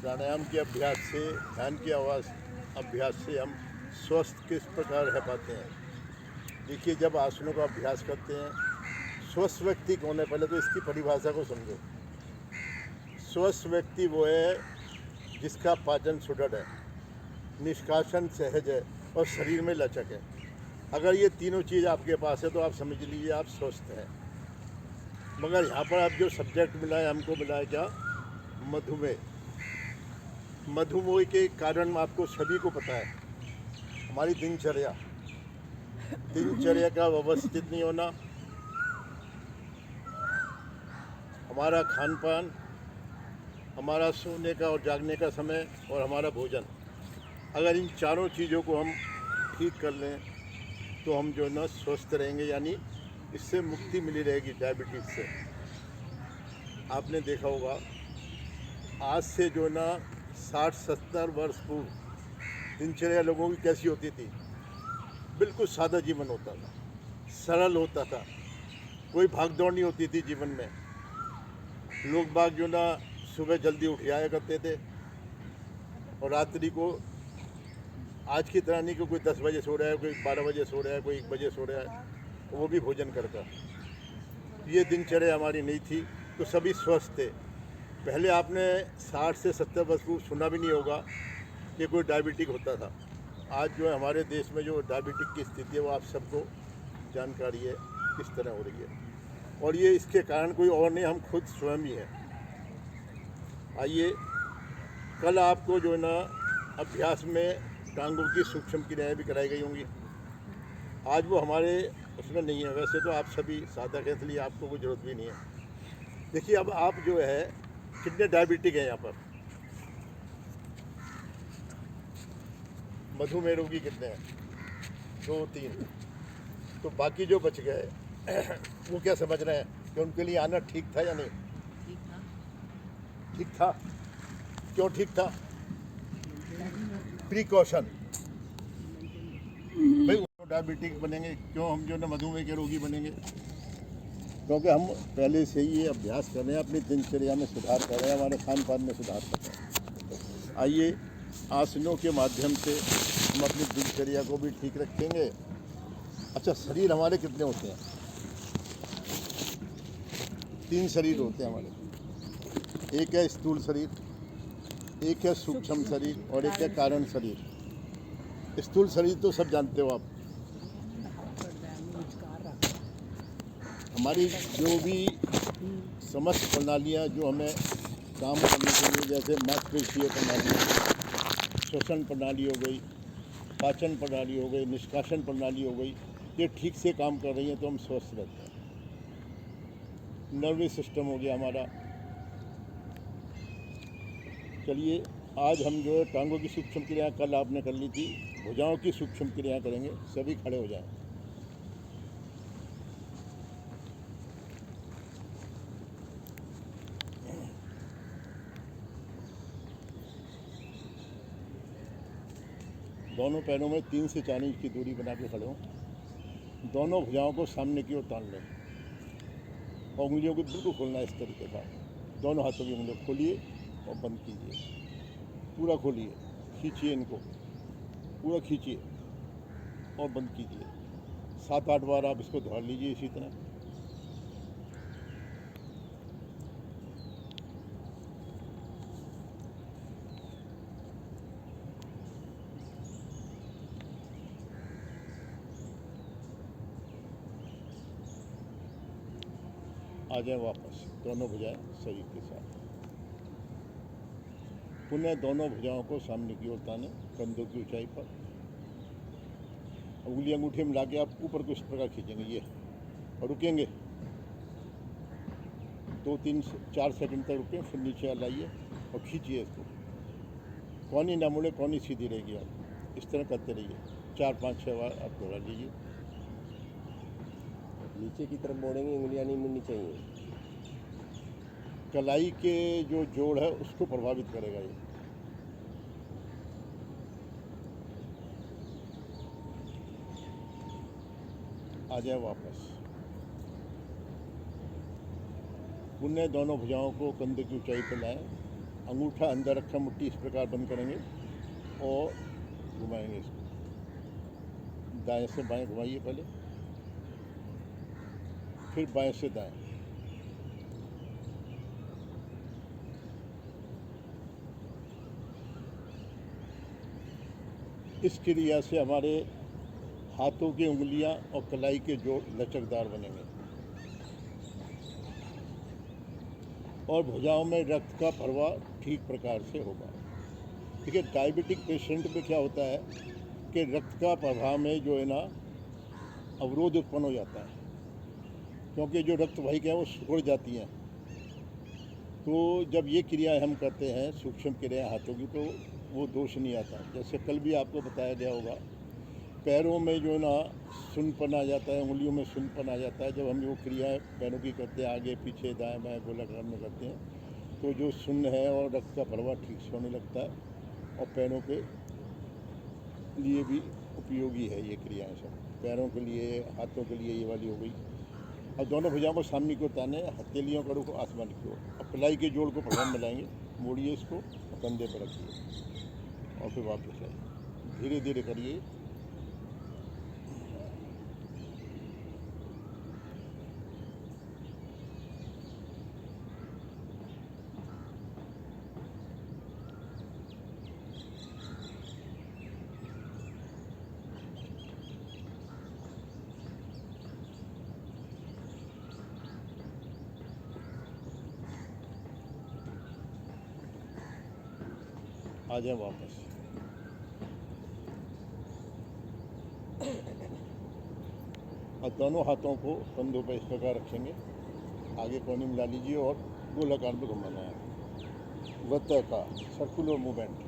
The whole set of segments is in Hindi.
प्राणायाम के अभ्यास से, ध्यान की आवाज़ अभ्यास से हम स्वस्थ किस प्रकार रह पाते हैं। देखिए, जब आसनों का अभ्यास करते हैं, स्वस्थ व्यक्ति कौन है, पहले तो इसकी परिभाषा को समझो। स्वस्थ व्यक्ति वो है जिसका पाचन सुदृढ़ है, निष्कासन सहज है और शरीर में लचक है। अगर ये तीनों चीज़ आपके पास है तो आप समझ लीजिए आप स्वस्थ हैं। मगर यहाँ पर आप जो सब्जेक्ट मिला है, हमको मिला है क्या, मधुमेह। मधुमेह के कारण आपको सभी को पता है, हमारी दिनचर्या का व्यवस्थित नहीं होना, हमारा खान पान, हमारा सोने का और जागने का समय और हमारा भोजन, अगर इन चारों चीज़ों को हम ठीक कर लें तो हम जो है ना स्वस्थ रहेंगे, यानी इससे मुक्ति मिली रहेगी डायबिटीज़ से। आपने देखा होगा आज से जो है ना 60-70 वर्ष पूर्व दिनचर्या लोगों की कैसी होती थी। बिल्कुल सादा जीवन होता था, सरल होता था, कोई भागदौड़ नहीं होती थी जीवन में। लोग बाग जो ना सुबह जल्दी उठ जाया करते थे और रात्रि को आज की तरह नहीं कि कोई 10 बजे सो रहा है, कोई 12 बजे सो रहा है, कोई 1 बजे सो रहा है, वो भी भोजन करता। ये दिनचर्या हमारी नहीं थी, तो सभी स्वस्थ थे। पहले आपने 60 से 70 वर्ष पूर्व सुना भी नहीं होगा कि कोई डायबिटिक होता था। आज जो है हमारे देश में जो डायबिटिक की स्थिति है वो आप सबको जानकारी है किस तरह हो रही है, और ये इसके कारण कोई और नहीं, हम खुद स्वयं ही हैं। आइए, कल आपको जो है ना अभ्यास में टांगों की सूक्ष्म क्रियाएँ भी कराई गई होंगी। आज वो हमारे उसमें नहीं है, वैसे तो आप सभी साधक हैं इसलिए आपको कोई ज़रूरत भी नहीं है। देखिए, अब आप जो है कितने डायबिटिक हैं यहाँ पर, मधुमेह रोगी कितने हैं, 2-3, तो बाकी जो बच गए वो क्या समझ रहे हैं कि उनके लिए आना ठीक था या नहीं? ठीक था। क्यों ठीक था? प्रिकॉशन। भाई डायबिटिक बनेंगे क्यों, हम जो ना मधुमेह के रोगी बनेंगे? क्योंकि हम पहले से ही ये अभ्यास कर रहे हैं, अपनी दिनचर्या में सुधार कर रहे हैं, हमारे खान पान में सुधार कर रहे हैं। आइए, आसनों के माध्यम से हम अपनी दिनचर्या को भी ठीक रखेंगे। अच्छा, शरीर हमारे कितने होते हैं? 3 शरीर होते हैं हमारे। एक है स्थूल शरीर, एक है सूक्ष्म शरीर और एक है कारण शरीर। स्थूल शरीर तो सब जानते हो आप, हमारी जो भी समस्त प्रणालियाँ जो हमें काम करने के लिए, जैसे मांसपेशीय प्रणाली, श्वसन प्रणाली हो गई, पाचन प्रणाली हो गई, निष्कासन प्रणाली हो गई, ये ठीक से काम कर रही हैं तो हम स्वस्थ रहते हैं। नर्वस सिस्टम हो गया हमारा। चलिए, आज हम जो है टांगों की सूक्ष्म क्रियाएँ कल आपने कर ली थी, भुजाओं की सूक्ष्म क्रियाएँ करेंगे। सभी खड़े हो जाएं। दोनों पैरों में 3 से 4 इंच की दूरी बना के खड़े हों। दोनों भुजाओं को सामने की ओर तान लें और उंगलियों को बिल्कुल खोलना है इस तरीके से। दोनों हाथों की उंगलियों खोलिए और बंद कीजिए, पूरा खोलिए, खींचिए, इनको पूरा खींचिए और बंद कीजिए। 7-8 बार आप इसको दोहरा लीजिए इसी तरह। आ जाए वापस, दोनों भुजाएं शरीर के साथ। पुनः दोनों भुजाओं को सामने की ओर ताने, कंधों की ऊंचाई पर। उंगली अंगूठी मिला के आप ऊपर को इस प्रकार खींचेंगे ये, और रुकेंगे 2-3-4 सेकंड तक रुकें, फिर नीचे लाइए और खींचिए इसको। कौनी ना मुड़े, कौनी सीधी रहेगी। आप इस तरह करते रहिए, 4-5-6 बार आप दोहरा लीजिए। नीचे की तरफ मोड़ेंगे, उंगलियां नहीं मुड़नी चाहिए। कलाई के जो जोड़ है उसको प्रभावित करेगा ये। आ जाए वापस। पुनः दोनों भुजाओं को कंधे की ऊंचाई पर लाएं अंगूठा अंदर रखा, मुट्ठी इस प्रकार बंद करेंगे और घुमाएंगे इसको। दाएं से बाएं घुमाइए पहले, फिर बाएं से दाएं। इस क्रिया से हमारे हाथों की उंगलियां और कलाई के जोड़ लचकदार बनेंगे और भुजाओं में रक्त का प्रवाह ठीक प्रकार से होगा। देखिए, डायबिटिक पेशेंट में क्या होता है कि रक्त का प्रवाह में जो है ना अवरोध उत्पन्न हो जाता है, क्योंकि जो रक्त वाहिका है वो सिकुड़ जाती हैं। तो जब ये क्रियाएं हम करते हैं, सूक्ष्म क्रियाएं हाथों की, तो वो दोष नहीं आता। जैसे कल भी आपको बताया गया होगा, पैरों में जो है ना सुन्नपन आ जाता है, उंगलियों में सुन्नपन आ जाता है। जब हम वो क्रियाएं पैरों की करते हैं, आगे पीछे दाएं बाएं गोलाकार में करते हैं, तो जो सुन्न है और रक्त का प्रवाह ठीक से होने लगता है और पैरों के लिए भी उपयोगी है ये क्रियाएं सब। पैरों के लिए, हाथों के लिए ये वाली हो गई। और दोनों भुजाओं को सामने की ओर ताने, हथेलियों कड़ों को आसमान की ओर, और कलाई के जोड़ को प्रभाव में लाएंगे। मोड़िए इसको और कंधे पर रखिए और फिर वापस आइए। धीरे धीरे करिए। आ जाए वापस। और दोनों हाथों को कंधों पर इस प्रकार रखेंगे, आगे कोने मिला लीजिए और गोलाकार में घुमाना है। वृत्त का सर्कुलर मूवमेंट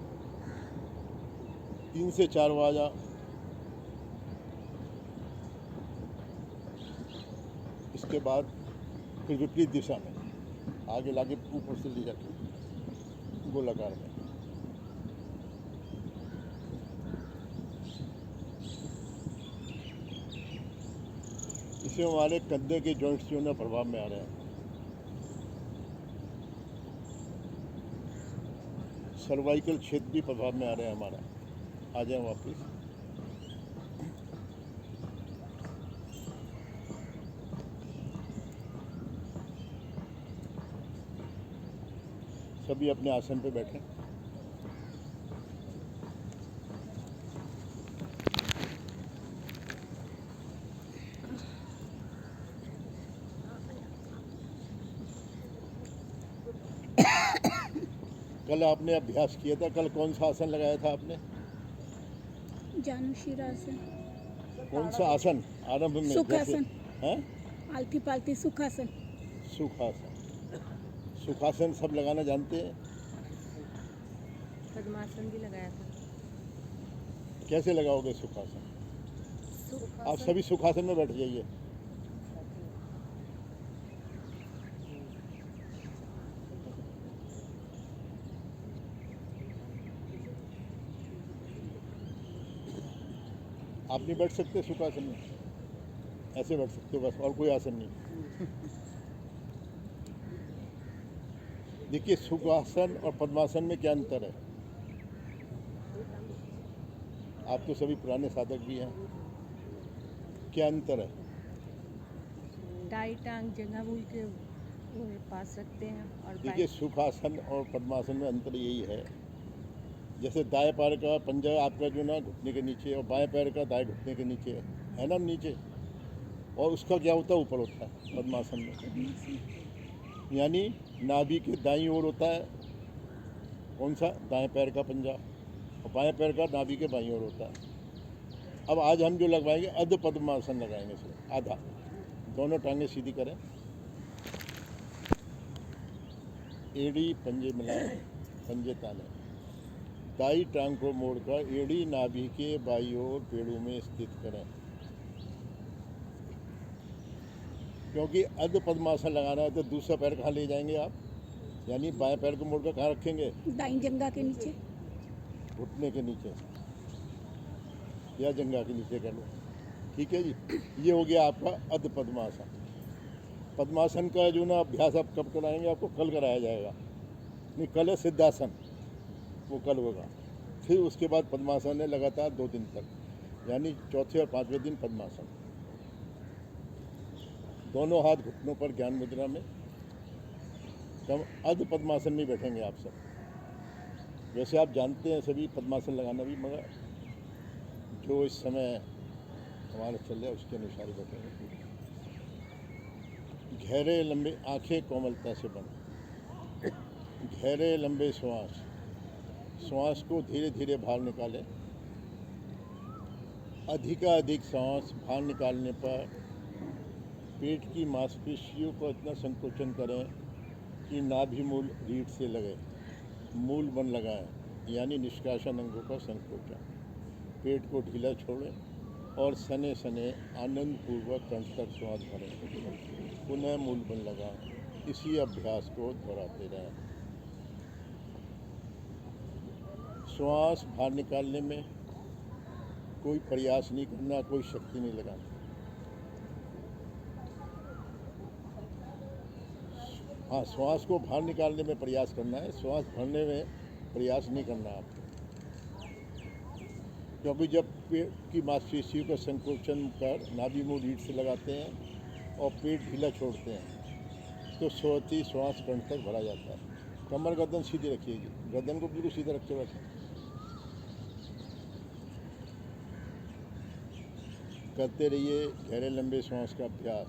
3 से 4 बार। इसके बाद फिर विपरीत दिशा में आगे लाके ऊपर से ले जाके गोलाकार में। इससे हमारे कंधे के जॉइंट्स जो है प्रभाव में आ रहे हैं। सर्वाइकल क्षेत्र भी प्रभाव में आ रहे हैं हमारा। आ जाए वापस। सभी अपने आसन पे बैठें। कल आपने अभ्यास किया था, कल कौन सा आसन लगाया था आपने? जानुशिरासन। कौन सा आसन आरंभ में? सुखासन। हैं? आलती पालती सुखासन। सुखासन। सुखासन सब लगाना जानते हैं? पद्मासन भी लगाया था। कैसे लगाओगे सुखासन? आप सभी सुखासन में बैठ जाइए। आप नहीं बैठ सकते सुखासन में? ऐसे बैठ सकते हो बस, और कोई आसन नहीं। देखिए, सुखासन और पद्मासन में क्या अंतर है? आप तो सभी पुराने साधक भी हैं, क्या अंतर है? दाई टांग जगह भूल के वो पा सकते हैं और देखिए, सुखासन और पद्मासन में अंतर यही है, जैसे दाएं पैर का पंजा आपका जो ना घुटने के नीचे और बाएं पैर का दाएं घुटने के नीचे है ना नीचे, और उसका क्या होता है? ऊपर होता है पद्मासन में। यानी नाभि के दाईं ओर होता है कौन सा? दाएं पैर का पंजा, और बाएं पैर का नाभि के बाईं ओर होता है। अब आज हम जो लगवाएंगे अध पद्मासन लगाएंगे। इसमें आधा, दोनों टांगें सीधी करें, एड़ी पंजे मिलाएं, पंजे ताने, दाई टांग को मोड़कर एड़ी नाभि के बाईं ओर पेड़ों में स्थित करें। क्योंकि अध पद्मासन लगाना है तो दूसरा पैर कहाँ ले जाएंगे आप? यानी बाएं पैर को मोड़कर कहाँ रखेंगे? दाई जंघा के नीचे। घुटने के नीचे या जंघा के नीचे कर लो। ठीक है जी, ये हो गया आपका अध पद्मासन। पद्मासन का जो ना अभ्यास आप कब कराएंगे? आपको कल कराया जाएगा। नहीं, कल है सिद्धासन, वो कल होगा। फिर उसके बाद पद्मासन है लगातार 2 दिन तक, यानी चौथे और 5वें दिन पद्मासन। दोनों हाथ घुटनों पर ज्ञान मुद्रा में, तब अर्ध पद्मासन में बैठेंगे आप सब। वैसे आप जानते हैं सभी पद्मासन लगाना भी, मगर जो इस समय हमारा चल रहा है उसके अनुसार ही बैठेंगे। गहरे लंबे आंखें कोमलता से बंद, गहरे लंबे श्वास, श्वास को धीरे धीरे बाहर निकालें। अधिकाधिक सांस बाहर निकालने पर पेट की मांसपेशियों को इतना संकोचन करें कि नाभि मूल रीढ़ से लगे, मूल बन लगाएं, यानी निष्कासन अंगों का संकोचन। पेट को ढीला छोड़ें और सने सने आनंद पूर्वक कंठ तक श्वास भरें, पुनः मूल बन लगाएं। इसी अभ्यास को दोहराते रहें। श्वास बाहर निकालने में कोई प्रयास नहीं करना, कोई शक्ति नहीं लगानी। हाँ, श्वास को बाहर निकालने में प्रयास करना है, श्वास भरने में प्रयास नहीं करना आपको। क्योंकि जब पेट की मांसपेशियों का संकोचन कर नाभि मूल रीढ़ से लगाते हैं और पेट ढीला छोड़ते हैं तो स्वती श्वास कंठ तक भरा जाता है। कमर गर्दन सीधी रखिएगी, गर्दन को बिल्कुल सीधा रख के रखें। करते रहिए गहरे लंबे श्वास का अभ्यास।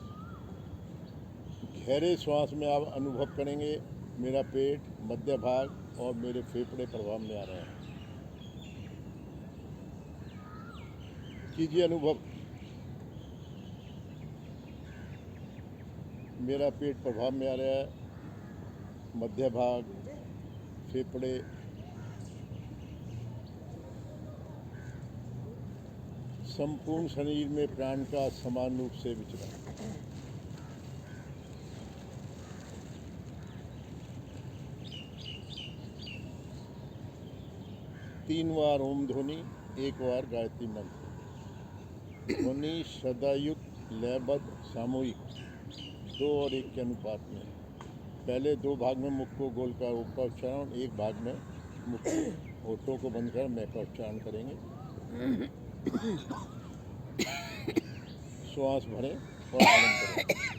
गहरे श्वास में आप अनुभव करेंगे मेरा पेट, मध्य भाग और मेरे फेफड़े प्रभाव में आ रहे हैं। कीजिए अनुभव, मेरा पेट प्रभाव में आ रहा है, मध्य भाग, फेफड़े, संपूर्ण शरीर में प्राण का समान रूप से विचरण। तीन बार ओम ध्वनि, 1 बार गायत्री मंत्र। ध्वनि श्रद्धायुक्त, लयबद्ध, सामूहिक, 2 और 1 के अनुपात में। पहले 2 भाग में मुख को गोल का ऊ का उच्चारण, 1 भाग में मुख होठों को बंद कर मैं का उच्चारण करेंगे। श्वास भरें और आनंद करें।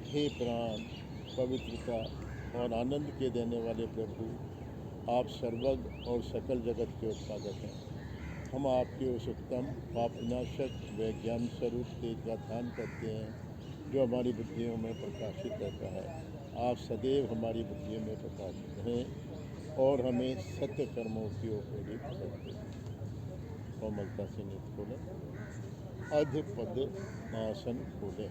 हे प्राण, पवित्रता और आनंद के देने वाले प्रभु, आप सर्वज्ञ और सकल जगत के उत्पादक हैं। हम आपके उस उत्तम पापनाशक व ज्ञान स्वरूप तेज का ध्यान करते हैं जो हमारी बुद्धियों में प्रकाशित रहता है। आप सदैव हमारी बुद्धियों में प्रकाशित रहें और हमें सत्य कर्मों की ओर प्रेरित करते हैं। कोमलता से नेत्र खोलें, अध पद्मासन खोलें।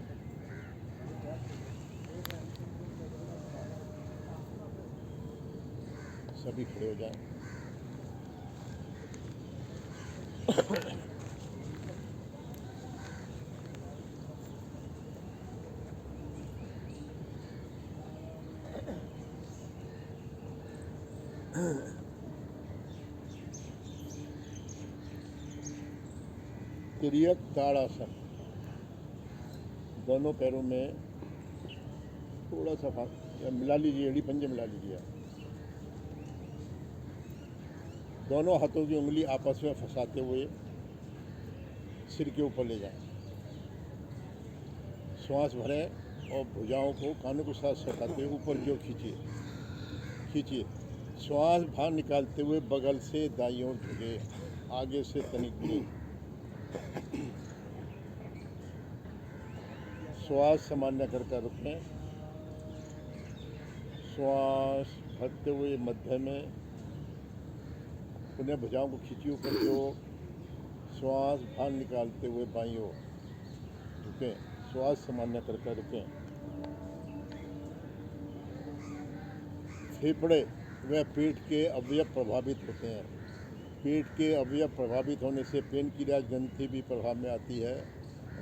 सभी खड़े हो जाएं। तिर्यक ताड़ासन, दोनों पैरों में थोड़ा सा हाथ मिला लीजिए, एड़ी पंजे मिला लीजिए। दोनों हाथों की उंगली आपस में फंसाते हुए सिर के ऊपर ले जाएं। श्वास भरें और भुजाओं को कानों के साथ सटाते हुए ऊपर की ओर खींचिए। श्वास बाहर निकालते हुए बगल से दाईं ओर झुके, आगे से तनिक भी। श्वास सामान्य कर रुकें। श्वास भरते हुए मध्य में, पुनः भुजाओं को खींची ऊपर की ओर। श्वास बाहर निकालते हुए बाईं ओर रुकें। श्वास सामान्य कर रुकें। फेफड़े व पेट के अवयव प्रभावित होते हैं। पेट के अवयव प्रभावित होने से पेनक्रियाज ग्रंथि भी प्रभाव में आती है।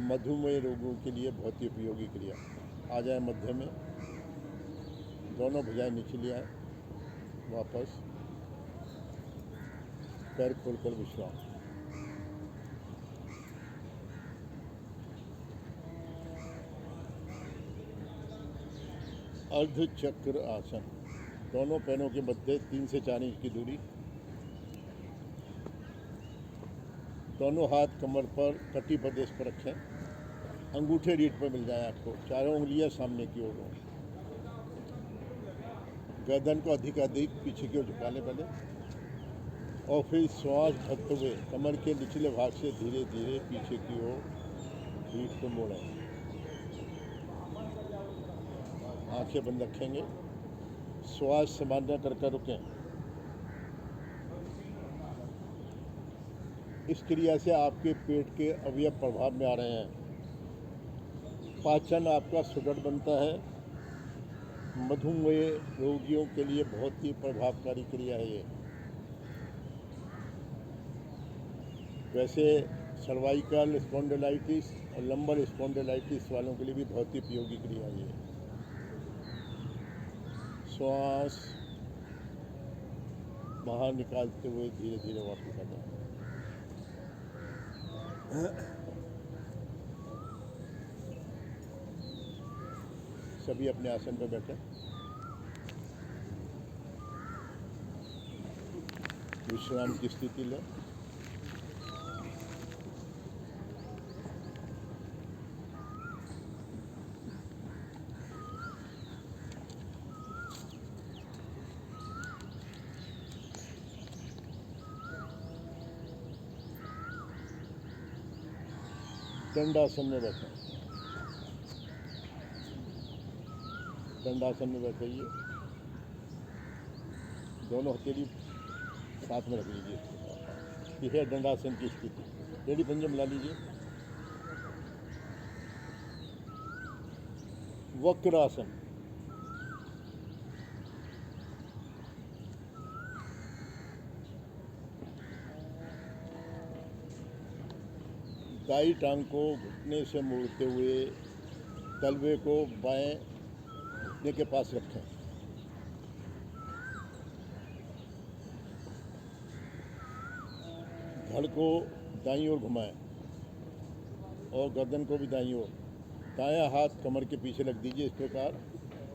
मधुमेह रोगों के लिए बहुत ही उपयोगी क्रिया। आ जाए मध्य में, दोनों भुजाएं नीचे ले आए, वापस पैर खोलकर विश्राम। अर्ध चक्र आसन, दोनों पैरों के मध्य 3 से 4 इंच की दूरी। दोनों हाथ कमर पर कटी प्रदेश पर रखें। अंगूठे रीढ़ पर मिल जाए आपको। चारों उंगलियां सामने की ओर हों। गर्दन को अधिक पीछे की ओर झुका लें पहले, और फिर श्वास भरते हुए कमर के निचले भाग से धीरे धीरे पीछे की ओर रीढ़ को मोड़ें। आंखें बंद रखेंगे। श्वास सामान्य कर रुकें। इस क्रिया से आपके पेट के अवयव प्रभाव में आ रहे हैं। पाचन आपका सुदृढ़ बनता है। मधुमेह रोगियों के लिए बहुत ही प्रभावकारी क्रिया है ये। वैसे सर्वाइकल स्पॉन्डिलाइटिस और लंबर स्पॉन्डिलाइटिस वालों के लिए भी बहुत ही उपयोगी क्रिया है ये। श्वास बाहर निकालते हुए धीरे धीरे वापस आ जाए। सभी अपने आसन पर बैठे। विश्राम की स्थिति लें। दंडासन में बैठे। दंडासन में बैठिए। दोनों हथेली साथ में रख लीजिए। ये है दंडासन की स्थिति। टेढ़ी पंजे मिला लीजिए। वक्रासन, दाई टांग को घुटने से मोड़ते हुए तलवे को बाएं घुटने के पास रखें। धड़ को दाईं ओर घुमाएं और गर्दन को भी दाईं ओर। दायां हाथ कमर के पीछे रख दीजिए। इस प्रकार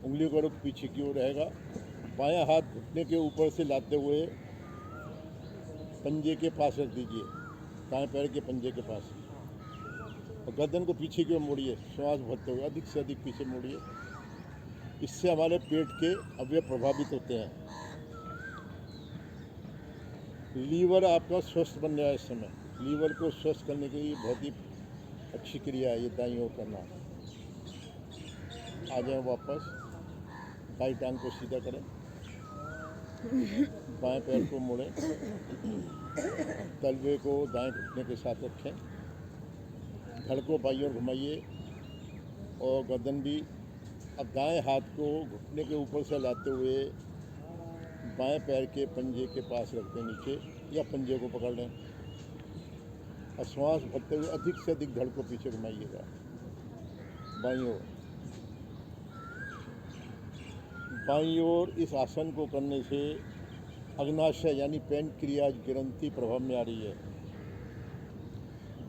उंगलियों का रुख पीछे की ओर रहेगा। बायां हाथ घुटने के ऊपर से लाते हुए पंजे के पास रख दीजिए, दाएं पैर के पंजे के पास, और गर्दन को पीछे की ओर मोड़िए। श्वास भरते हुए अधिक से अधिक पीछे मोड़िए। इससे हमारे पेट के अवयव प्रभावित होते हैं। लीवर आपका स्वस्थ बन रहा है इस समय। लीवर को स्वस्थ करने के लिए बहुत ही अच्छी क्रिया है ये दाईं ओर करना। आ जाए वापस, दाई टांग को सीधा करें, बाएं पैर को मोड़ें, तलवे को दाएं घुटने के साथ रखें, धड़ को बाईं ओर घुमाइए और गर्दन भी। अब दाएं हाथ को घुटने के ऊपर से लाते हुए बाएं पैर के पंजे के पास रख दें नीचे, या पंजे को पकड़ लें, और श्वास भरते हुए अधिक से अधिक धड़ को पीछे घुमाइएगा बाईं ओर। बाईं ओर इस आसन को करने से अग्नाशय यानी पेनक्रियाज ग्रंथि प्रभाव में आ रही है।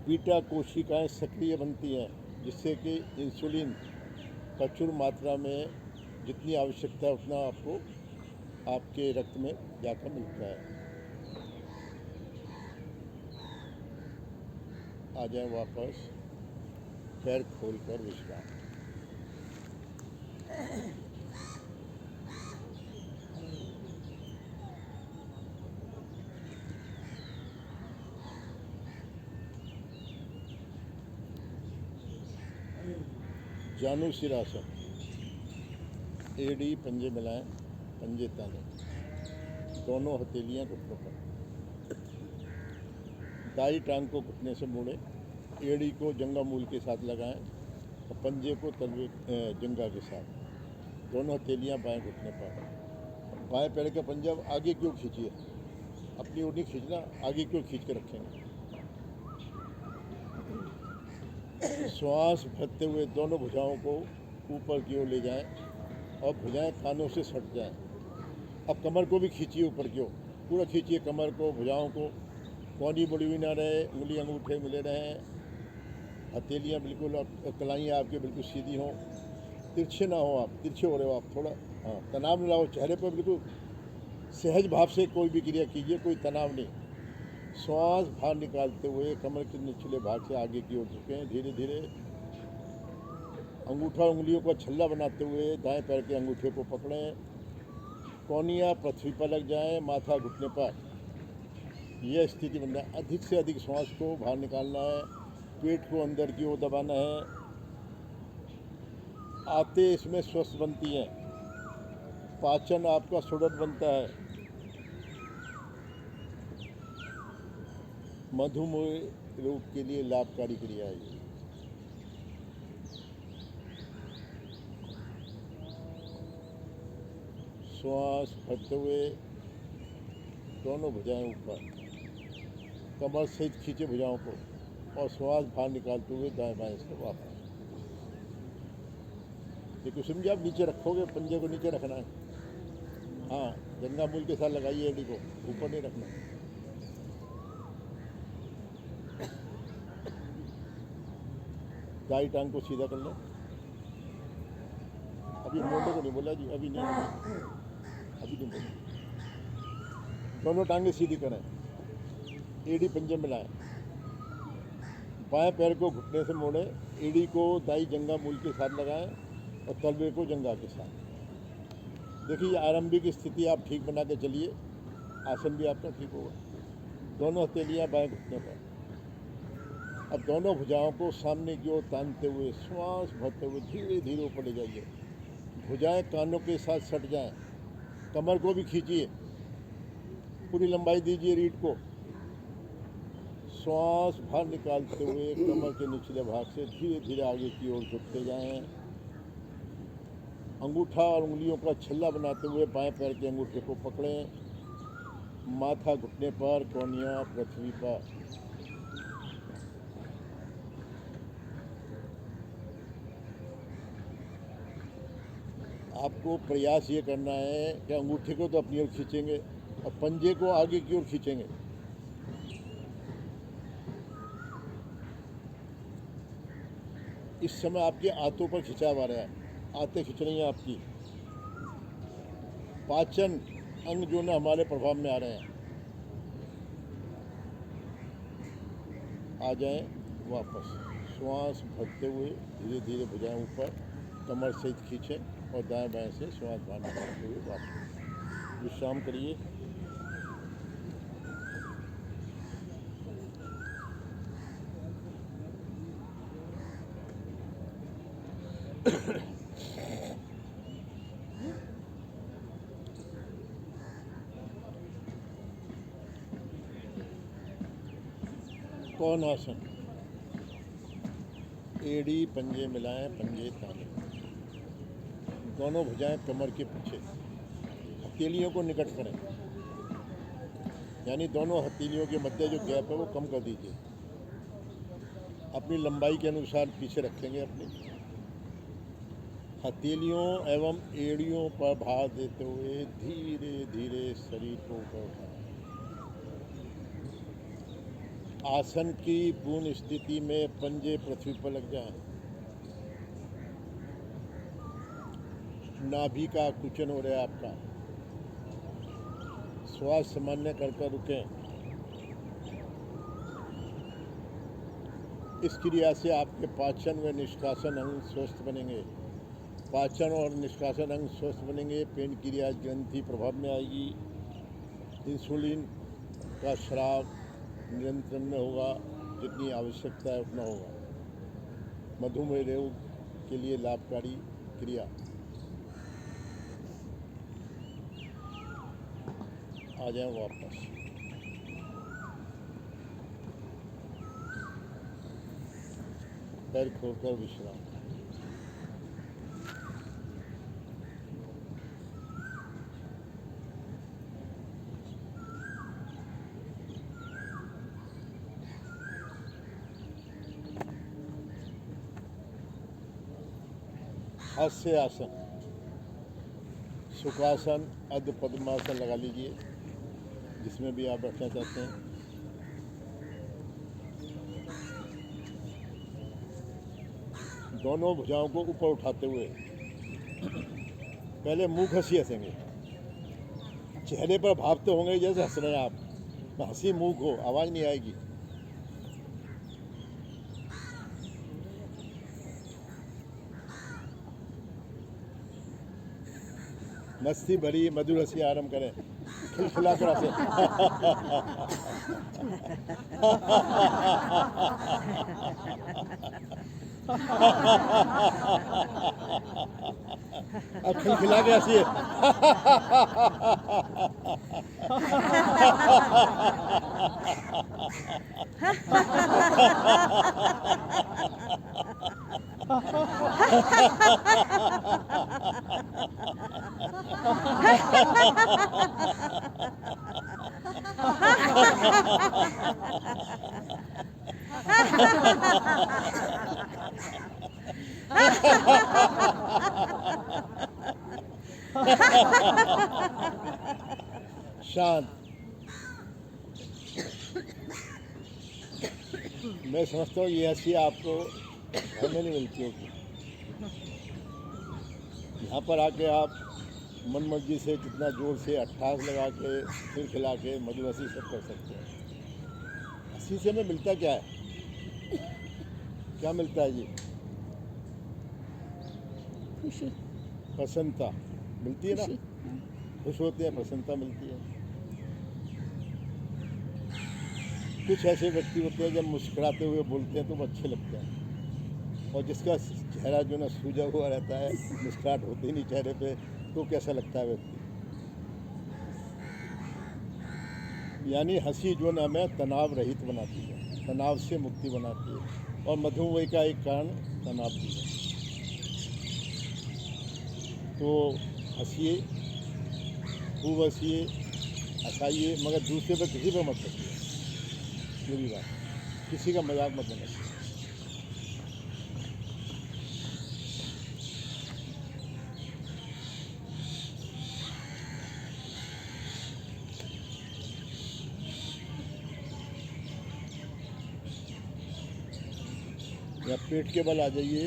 बीटा कोशिकाएं सक्रिय बनती हैं, जिससे कि इंसुलिन प्रचुर मात्रा में जितनी आवश्यकता है उतना आपको आपके रक्त में जाकर मिलता है। आ जाए वापस, पैर खोलकर विश्राम। जानुशिरासन, एड़ी पंजे मिलाएं, पंजे ताने, दोनों हथेलियां घुटनों पर, दाई टांग को घुटने से मोड़े, एड़ी को जंगा मूल के साथ लगाएं और पंजे को तलवे जंगा के साथ, दोनों हथेलियां बाएं घुटने पर। बाएं पैर का पंजा आगे क्यों खींचिए, अपनी ओर नहीं खींचना, आगे क्यों खींच के रखेंगे। श्वास भरते हुए दोनों भुजाओं को ऊपर की ओर ले जाएं और भुजाएं कानों से सट जाएं। अब कमर को भी खींचिए ऊपर की ओर, पूरा खींचिए कमर को, भुजाओं को, कौनी मुड़ी हुई ना रहे, उंगली अंगूठे मिले रहें, हथेलियाँ बिल्कुल कलाइयाँ आपकी बिल्कुल सीधी हों, तिरछे ना हो, आप तिरछे हो रहे हो आप थोड़ा, हाँ तनाव न लाओ, चेहरे पर बिल्कुल सहज भाव से कोई भी क्रिया कीजिए, कोई तनाव नहीं। श्वास बाहर निकालते हुए कमर के निचले भाग से आगे की ओर झुकें, धीरे धीरे अंगूठा उंगलियों को छल्ला बनाते हुए दाएं पैर के अंगूठे को पकड़ें, कौनियाँ पृथ्वी पर लग जाएं, माथा घुटने पर, यह स्थिति बनना है। अधिक से अधिक श्वास को बाहर निकालना है, पेट को अंदर की ओर दबाना है, आते इसमें स्वस्थ बनती हैं, पाचन आपका सुदृढ़ बनता है, मधुमेह रोग के लिए लाभकारी क्रिया है ये। श्वास भरते हुए दोनों भुजाएं ऊपर, कमर सहित खींचे भुजाओं को और श्वास बाहर निकालते हुए दाएं बाएं से वापस। देखो समझे, आप नीचे रखोगे, पंजे को नीचे रखना है, हाँ जंगा मूल के साथ लगाइए, एड़ी को ऊपर नहीं रखना। दाई टांग को सीधा कर लें, अभी मोटे को नहीं बोला जी, अभी नहीं बोला, दोनों टांगें सीधी करें, एड़ी पंजे मिलाएं, बाएं पैर को घुटने से मोड़े, एड़ी को दाई जंगा मूल के साथ लगाएं और तलवे को जंगा के साथ। देखिए आरंभिक स्थिति आप ठीक बना के चलिए, आसन भी आपका ठीक होगा। दोनों हथेलियां बाएं घुटने पर, अब दोनों भुजाओं को सामने की ओर तानते हुए श्वास भरते हुए धीरे धीरे ऊपर ले जाइए, भुजाएं कानों के साथ सट जाएं, कमर को भी खींचिए, पूरी लंबाई दीजिए रीढ़ को। श्वास बाहर निकालते हुए कमर के निचले भाग से धीरे धीरे आगे की ओर झुकते जाएं, अंगूठा और उंगलियों का छल्ला बनाते हुए बाएं पैर के अंगूठे को पकड़ें, माथा घुटने पर, कौनियाँ पृथ्वी पर। आपको प्रयास ये करना है कि अंगूठे को तो अपनी ओर खींचेंगे और पंजे को आगे की ओर खींचेंगे। इस समय आपके आंतों पर खिंचाव आ रहा है, आंतें खिंच रही हैं आपकी, पाचन अंग जो ना हमारे प्रभाव में आ रहे हैं। आ जाएं वापस, श्वास भरते हुए धीरे धीरे भुजाएं ऊपर, कमर सहित खींचें और दाएं बाएं से श्वास बाहर निकालते हुए वापस विश्राम करिए। कौन आसन, एड़ी पंजे मिलाएं, पंजे ताने, दोनों भुजाएं कमर के पीछे, हथेलियों को निकट करें, यानी दोनों हथेलियों के मध्य जो गैप है वो कम कर दीजिए। अपनी लंबाई के अनुसार पीछे रखेंगे, अपनी हथेलियों एवं एड़ियों पर भार देते हुए धीरे धीरे शरीर को ऊपर उठाएं। आसन की पूर्ण स्थिति में पंजे पृथ्वी पर लग जाएं, नाभि का कुचन हो रहा है आपका, श्वास सामान्य कर रुकें। इस क्रिया से आपके पाचन व निष्कासन अंग स्वस्थ बनेंगे, पाचन और निष्कासन अंग स्वस्थ बनेंगे, पेनक्रियाज ग्रंथि प्रभाव में आएगी, इंसुलिन का स्राव नियंत्रण में होगा, जितनी आवश्यकता है उतना होगा, मधुमेह रोग के लिए लाभकारी क्रिया। आ जाएं वापस। पैर खोलकर विश्राम। हास्य आसन, सुखासन, अर्ध पद्मासन लगा लीजिए, जिसमें भी आप बैठना चाहते हैं। दोनों भुजाओं को ऊपर उठाते हुए पहले मुंह हंसी हंसेंगे। चेहरे पर भाव तो होंगे जैसे हंस रहे हैं आप, हंसी मुंह को, आवाज़ नहीं आएगी। मस्ती भरी मधुर हंसी आरंभ करें, खिलखिला कर हंसे। अब खिलखिला के हंसिए। शांत। मैं समझता हूँ ये हंसी आपको घर में नहीं मिलती होगी। यहाँ पर आके आप मन मर्जी से जितना जोर से अट्ठास लगा के सिर खिला के मधुर हंसी सब कर सकते हैं। हंसी से हमें मिलता क्या है? क्या मिलता है जी? खुशी, प्रसन्नता मिलती है ना। खुशी। खुश होते हैं, प्रसन्नता मिलती है। कुछ ऐसे व्यक्ति होते हैं जब मुस्कुराते हुए बोलते हैं तो वो अच्छे लगते हैं, और जिसका चेहरा जो ना सूजा हुआ रहता है, मुस्कुराहट होती नहीं चेहरे पे, तो कैसा लगता है व्यक्ति। यानी हंसी जो ना हमें तनाव रहित बनाती है, तनाव से मुक्ति बनाती है, और मधुमेह का एक कारण तनाव भी है। तो हंसिए, खूब हंसिए, हंसाइए, मगर दूसरे पर किसी पर मत हंसिए। मेरी बात, किसी का मजाक मत बनाइए। या पेट के बल आ जाइए,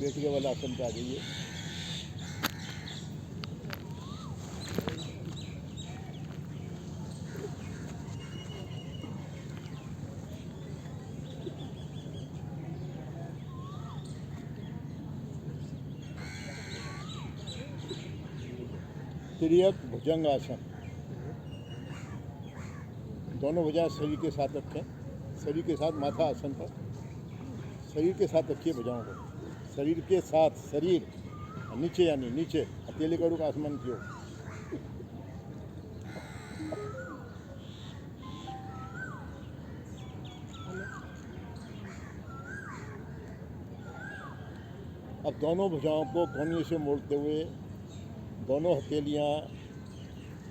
पेट के बल आसन पे आ जाइए। तिर्यक भुजंग आसन। दोनों भुजाएं शरीर के साथ रखें, शरीर के साथ माथा आसन पर, शरीर के साथ रखिए भुजाओं को, शरीर के साथ, शरीर नीचे, यानी नीचे हथेली का रुख आसमान की ओर। अब दोनों भुजाओं को कोहनी से मोड़ते हुए दोनों हथेलियां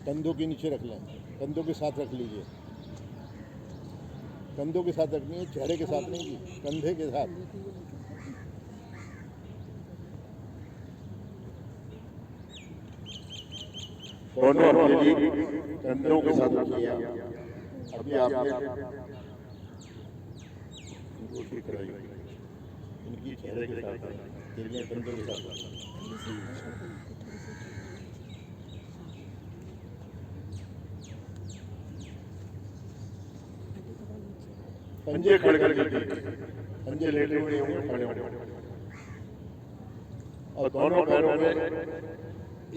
कंधों के नीचे रख लें, कंधों के साथ रख लीजिए। कंधों के साथ रखनी है, चेहरे के साथ नहीं जी, कंधे के साथ। दोनों हथेली कंधों के साथ रखिए। अभी आपने इनको ठीक कराइए, इनकी चेहरे के साथ, हथेलियां कंधों के साथ। पंजे खड़े कर लीजिए, पंजे लेटे हुए होंगे, खड़े होंगे, और दोनों पैरों में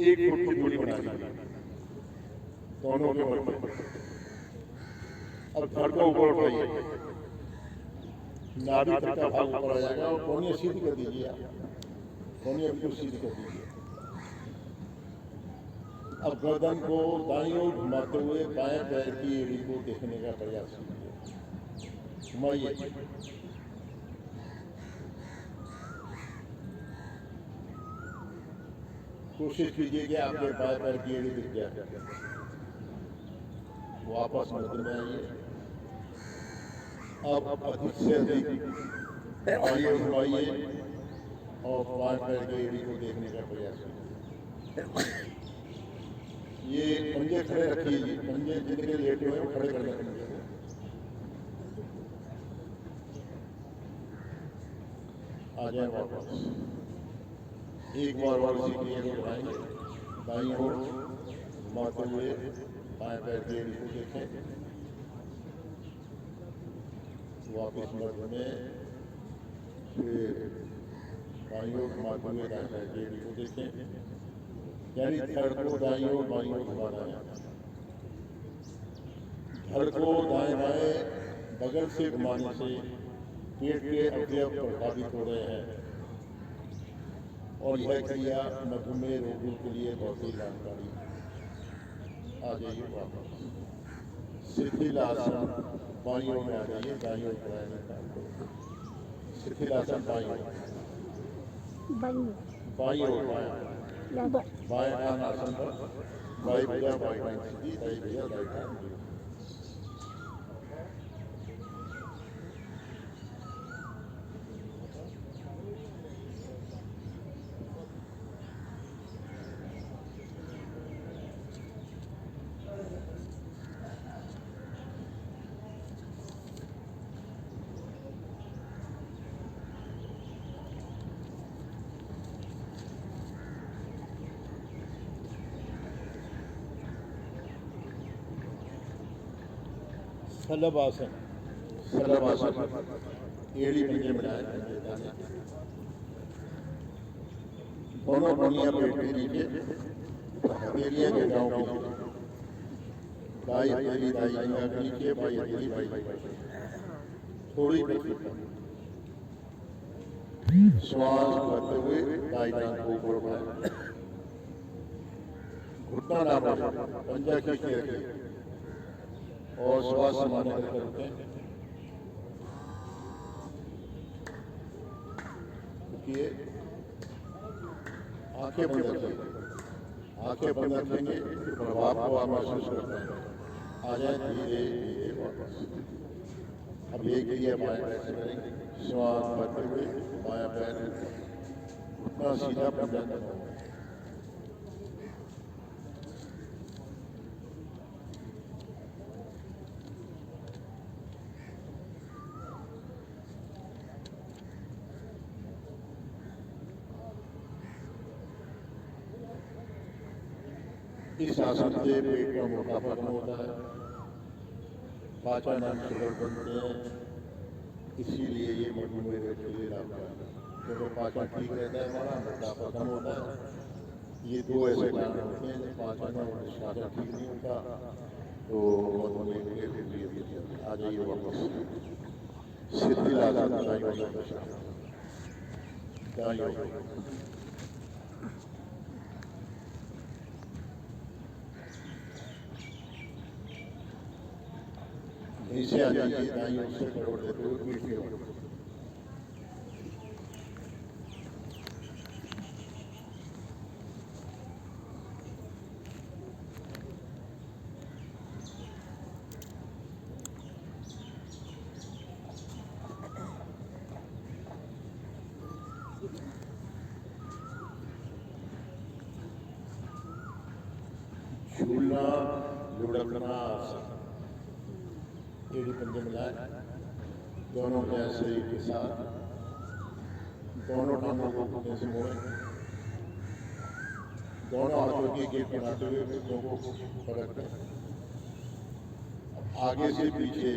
1 फुट की दूरी बना लीजिए, दोनों के मध्य। अब धड़ को ऊपर उठाइए, नाभि तक का भाग ऊपर आ जाएगा और कोहनियाँ सीधी कर दीजिए आप, कोहनियाँ बिल्कुल सीधी कर दीजिए। अब गर्दन को दाईं ओर घुमाते हुए बाएं पैर की एड़ी को देखने का प्रयास कीजिए। घुमाइए। कोशिश कीजिए कि आपके बाएं पैर की एड़ी दिख जाए। वापस मध्य में आइए। अब अधिक से अधिक बाईं ओर घुमाइए और बाएं पैर की एड़ी को देखने का प्रयास कीजिए। ये पंजे खड़े रखिए, पंजे जितने लेटे हुए हैं खड़े कर देंगे। आ जाए वापस। एक बार और इसी क्रिया को बढ़ाएंगे। दाईं ओर घुमाते हुए बाएं पैर की एड़ी को देखें। वापस मध्य में, फिर बाईं ओर घुमाते हुए दाएं पैर की एड़ी को देखें। यानी धड़ को दाईं ओर बाईं ओर घुमाना है। धड़ को दाएं बाएं बगल से घुमाने से पेट के अवयव प्रभावित हो रहे हैं और यह क्रिया मधुमेह रोगियों के लिए बहुत ही लाभकारी है। आ जाइए वापस। शिथिलासन बाईं ओर में आ जाइए, दाईं ओर कराएंगे। शिथिलासन बाईं ओर, बाईं ओर बाएं कान आसन पर, बाई भुजा बाई टांग सीधी, दाई भुजा दाई टांग सीधी। सलभ आसन, सलभ आसन एड़ी पंजे बनाए, दोनों कोहनियाँ पेट के नीचे, हथेलियाँ घटाओं के नीचे, दाई हथेली दाई जंघा के नीचे, बाई हथेली बाई थोड़ी श्वास करते हुए दाई टांग को ऊपर उठाएं। घुटना ना बढ़े, पंजा खींच के रखिए और श्वास समाने करके रखें। रुकिए, आंखें बंद रखिए। आंखें बंद रखेंगे तो प्रभाव को आप महसूस करते हैं। आ जाए धीरे धीरे वापस। अब ये क्रिया बाएं पैर से करेंगे। श्वास भरते हुए बायां पैर उतना सीधा पंजा करना है। इस आसन से पेट का मोटापा कम होता है, पाचन अंग सुदृढ़ बनते हैं, इसीलिए ये मधुमेह रोग के लिए लाभकारी है। तो पाचन ठीक रहता है, हमारा मोटापा कम होता है। ये दो ऐसे कारण होते हैं जब पाचन और निष्कासन ठीक नहीं होता तो मधुमेह के लिए। आ जाइए वापस। शिथिलासन दाईं ओर, दाईं ओर। नीचे आ जाइए, दाईं ओर से करोड़ देते हुए पीठ की ओर। झूलना लुढ़कना आसन, एड़ी पंजे मिलाए, दोनों भुजाएं शरीर के साथ, दोनों टांगों को घुटने से मोड़ें, दोनों हाथों की गेट बनाते हुए घुटनों को पकड़ें। आगे से पीछे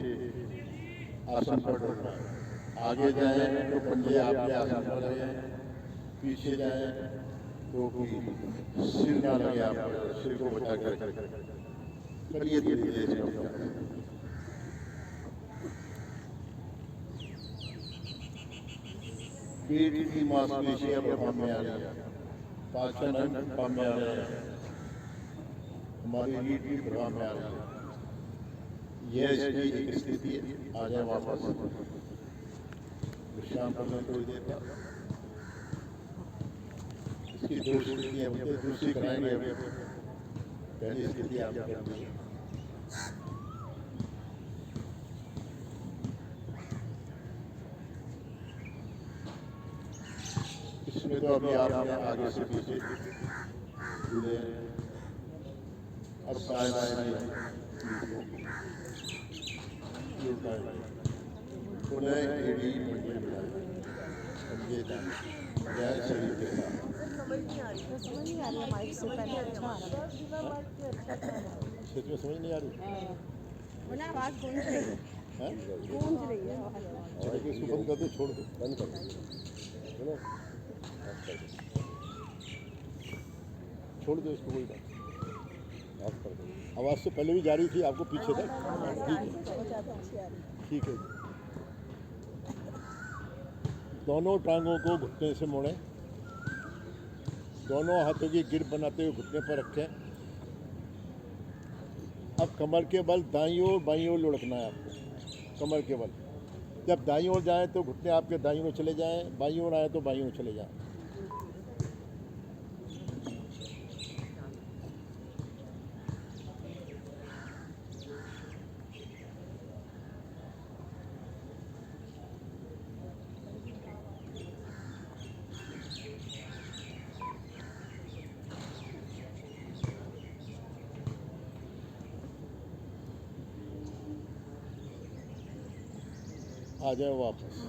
आसन पर डरना है। आगे जाएं तो पंजे आपके आसन पर लगे, पीछे जाएं तो सिर ना लगे, आप सिर को बचा कर करिए धीरे धीरे। पेट की मांसपेशियां काम में आ रही है, पाचन अंग काम में आ रहे हैं, हमारी रीढ़ भी प्रभाव में आ रही है। यह इसकी एक स्थिति है। आ जाए वापस विश्राम कर लें थोड़ी देर तक। इसकी दो स्थितियाँ होती हैं, दूसरी कराएंगे अभी। पहली स्थिति आप कर लीजिए। इसमें तो अभी आपने आगे से पीछे जुड़े, अब कायम पुनः एड़ी मंडे मिलाए, समझे जाए शरीर के साथ। समझ नहीं आ रही है माइक से पहले अच्छा आ रहा सच में समझ नहीं आ रही है ना, आवाज़ गूंज रही है, है? गूंज रही है आवाज़। चलो कि इसको बंद कर दो, छोड़ दो, बंद कर दो, चलो छोड़ दो इसको, कोई बात ऑफ कर दो। आवाज़ तो पहले भी जा रही थी, आपको पीछे तक। ठीक है। दोनों टांगों को घुटने से मोड़ें, दोनों हाथों की गिर बनाते हुए घुटने पर रखें। अब कमर के बल दाईं ओर बाईं ओर लुढ़कना है आपको, कमर के बल। जब दाईं ओर जाएं तो घुटने आपके दाईं ओर चले जाएं, बाईं ओर आए तो बाईं ओर चले जाएं। आ जाए वापस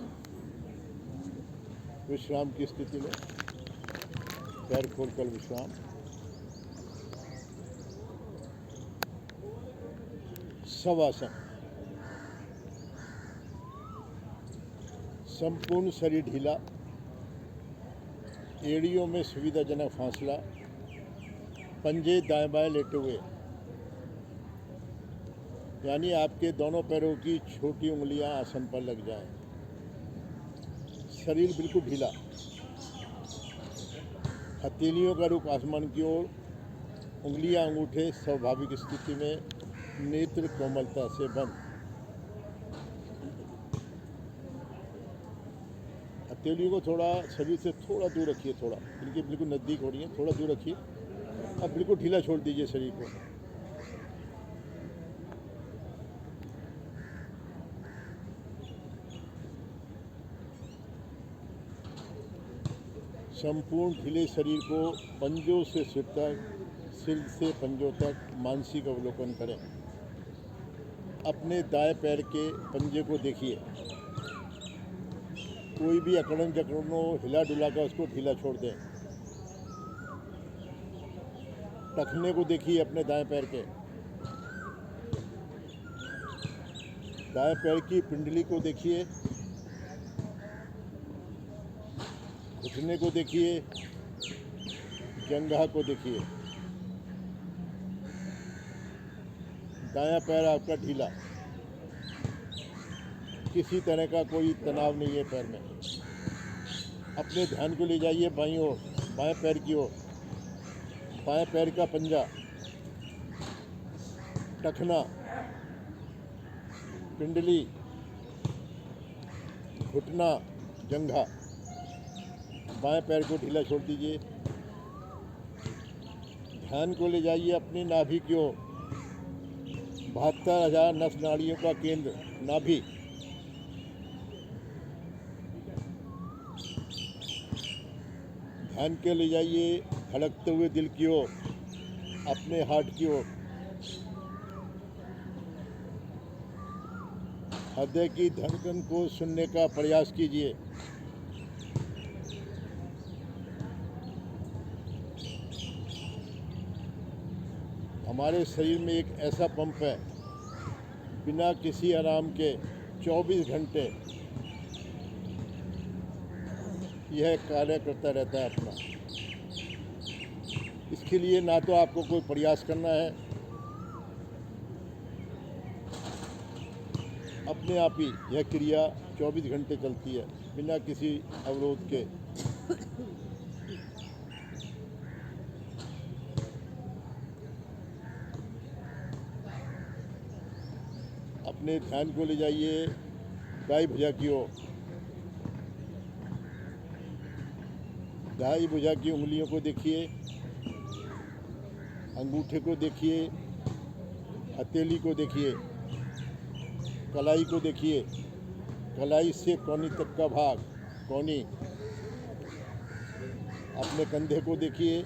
विश्राम की स्थिति में, पैर खोलकर विश्राम। शवासन, संपूर्ण शरीर ढीला, एड़ियों में सुविधाजनक फासला, पंजे दाएं बाएं लेटे हुए, यानी आपके दोनों पैरों की छोटी उंगलियां आसन पर लग जाएं। शरीर बिल्कुल ढीला, हथेलियों का रुख आसमान की ओर, उंगलियां अंगूठे स्वाभाविक स्थिति में, नेत्र कोमलता से बंद। हथेलियों को थोड़ा शरीर से थोड़ा दूर रखिए, थोड़ा इनके बिल्कुल नज़दीक हो रही है, थोड़ा दूर रखिए। अब बिल्कुल ढीला छोड़ दीजिए शरीर को। संपूर्ण ढीले शरीर को पंजों से सिर तक, सिर से पंजों तक मानसिक अवलोकन करें। अपने दाएं पैर के पंजे को देखिए, कोई भी अकड़न जकड़न हो, हिला डुला कर उसको ढीला छोड़ दें। टखने को देखिए अपने दाएं पैर के, दाएं पैर की पिंडली को देखिए, घुटने को देखिए, जंघा को देखिए। दायां पैर आपका ढीला, किसी तरह का कोई तनाव नहीं है पैर में। अपने ध्यान को ले जाइए बाईं ओर, बाएं पैर की ओर। बाएं पैर का पंजा, टखना, पिंडली, घुटना, जंघा। बाएं पैर को ढीला छोड़ दीजिए। ध्यान को ले जाइए अपनी नाभि की ओर। 72,000 नस नाड़ियों का केंद्र नाभि। ध्यान के ले जाइए धड़कते हुए दिल की ओर, अपने हार्ट की ओर। हृदय की धड़कन को सुनने का प्रयास कीजिए। हमारे शरीर में एक ऐसा पंप है, बिना किसी आराम के 24 घंटे यह कार्य करता रहता है अपना। इसके लिए ना तो आपको कोई प्रयास करना है, अपने आप ही यह क्रिया 24 घंटे चलती है। बिना किसी अवरोध के। अपने ध्यान को ले जाइए दाई भुजा की ओर। दाई भुजा की उंगलियों को देखिए, अंगूठे को देखिए, हथेली को देखिए, कलाई को देखिए, कलाई से कौनी तक का भाग, कौनी। अपने कंधे को देखिए,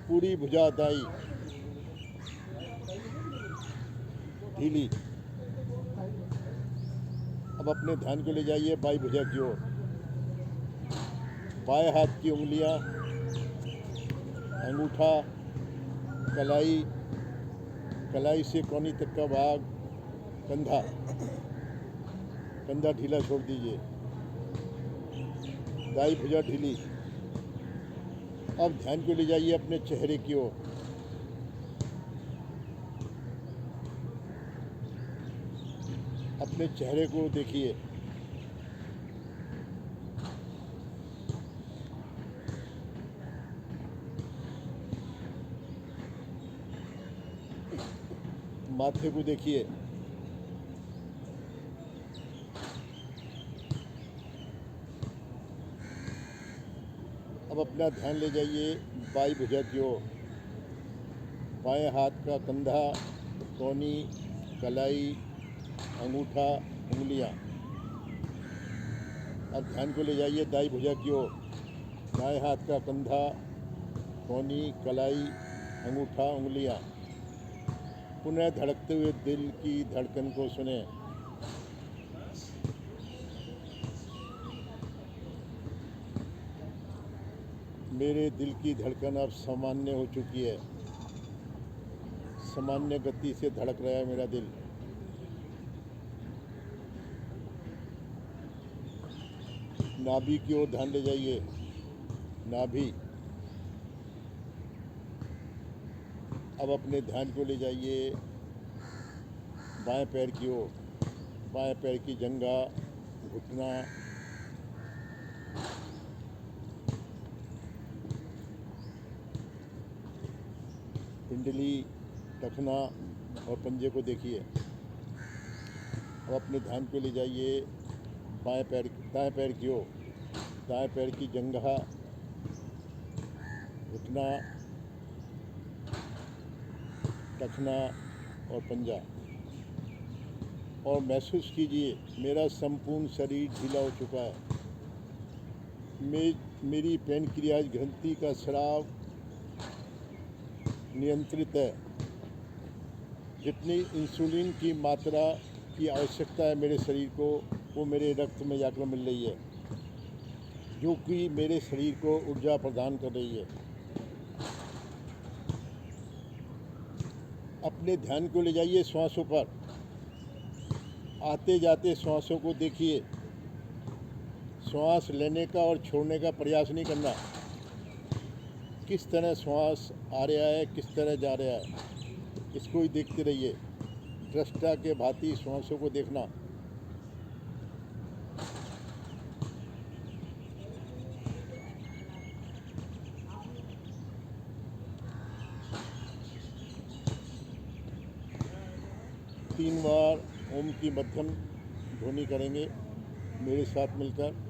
पूरी भुजा दाई ढीली। अब अपने ध्यान को ले जाइए बाई भुजा की ओर। बाएं हाथ की उंगलियां, अंगूठा, कलाई, कलाई से कौनी तक का भाग, कंधा, कंधा ढीला छोड़ दीजिए, दाई भुजा ढीली। अब ध्यान को ले जाइए अपने चेहरे की ओर। अपने चेहरे को देखिए, माथे को देखिए, अब अपना ध्यान ले जाइए बाई भुजा की ओर। बाएं हाथ का कंधा, कौनी, कलाई, अंगूठा, उंगलियां। अब ध्यान को ले जाइए दाई भुजा की ओर। दाएं हाथ का कंधा, कौनी, कलाई, अंगूठा, उंगलियां। पुनः धड़कते हुए दिल की धड़कन को सुने। मेरे दिल की धड़कन अब सामान्य हो चुकी है। सामान्य गति से धड़क रहा है मेरा दिल। नाभि की ओर ध्यान ले जाइए, नाभि। अब अपने ध्यान को ले जाइए बाएं पैर की ओर। बाएं पैर की जंघा, घुटना, पिंडली, टखना और पंजे को देखिए। अब अपने ध्यान को ले जाइए दाएं पैर की ओर। दाएं पैर की जंघा, घुटना, टखना और पंजा। और महसूस कीजिए मेरा संपूर्ण शरीर ढीला हो चुका है। मेरी पैनक्रियाज ग्रंथि का स्राव नियंत्रित है। जितनी इंसुलिन की मात्रा की आवश्यकता है मेरे शरीर को, वो मेरे रक्त में जाकर मिल रही है, जो कि मेरे शरीर को ऊर्जा प्रदान कर रही है। अपने ध्यान को ले जाइए श्वासों पर। आते जाते श्वासों को देखिए। श्वास लेने का और छोड़ने का प्रयास नहीं करना। किस तरह श्वास आ रहा है, किस तरह जा रहा है, इसको ही देखते रहिए। दृष्टा के भांति श्वासों को देखना। तीन बार ओम की मध्यम ध्वनि करेंगे मेरे साथ मिलकर।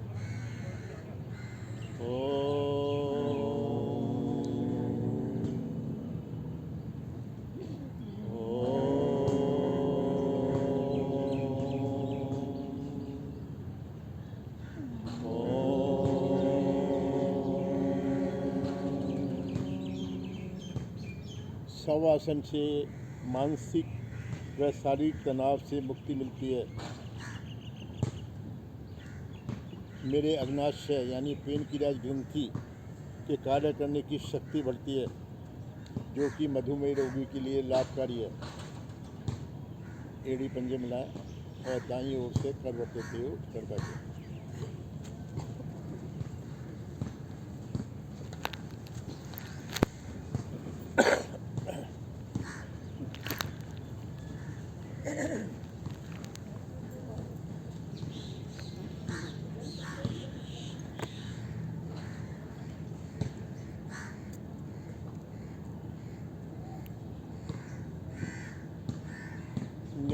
शवासन से मानसिक व शारीरिक तनाव से मुक्ति मिलती है। मेरे अग्नाशय यानी पैनक्रियाज ग्रंथि के कार्य करने की शक्ति बढ़ती है, जो कि मधुमेह रोगी के लिए लाभकारी है। एड़ी पंजे मिलाएं और दाईं ओर से करवट देते हुए कर बैठे।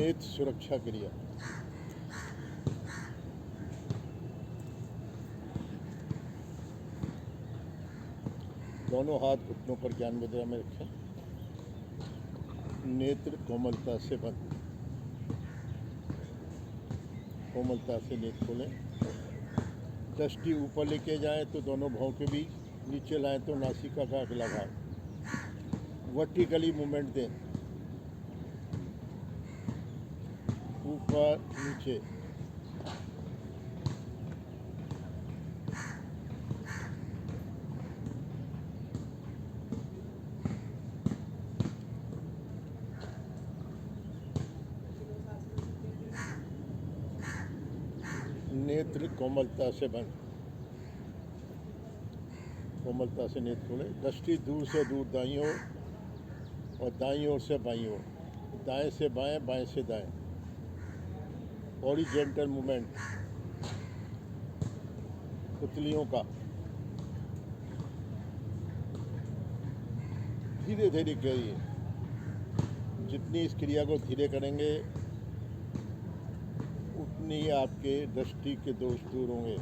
नेत्र सुरक्षा क्रिया। दोनों हाथ घुटनों पर ज्ञान मुद्रा में रखें। नेत्र कोमलता से बंद। कोमलता से नेत्र खोलें। दृष्टि ऊपर लेके जाएं तो दोनों भौं के बीच, नीचे लाएं तो नासिका का अगला भाग। वर्टिकली मूवमेंट दें, ऊपर नीचे। नेत्र कोमलता से बंद। कोमलता से नेत्र खोलें। दृष्टि दूर से दूर दाईं ओर और दाईं ओर से बाईं ओर, दाएं से बाएं, बाएं से दाएं। हॉरिजॉन्टल मूवमेंट पुतलियों का। धीरे धीरे करिए। जितनी इस क्रिया को धीरे करेंगे उतनी ही आपके दृष्टि के दोष दूर होंगे।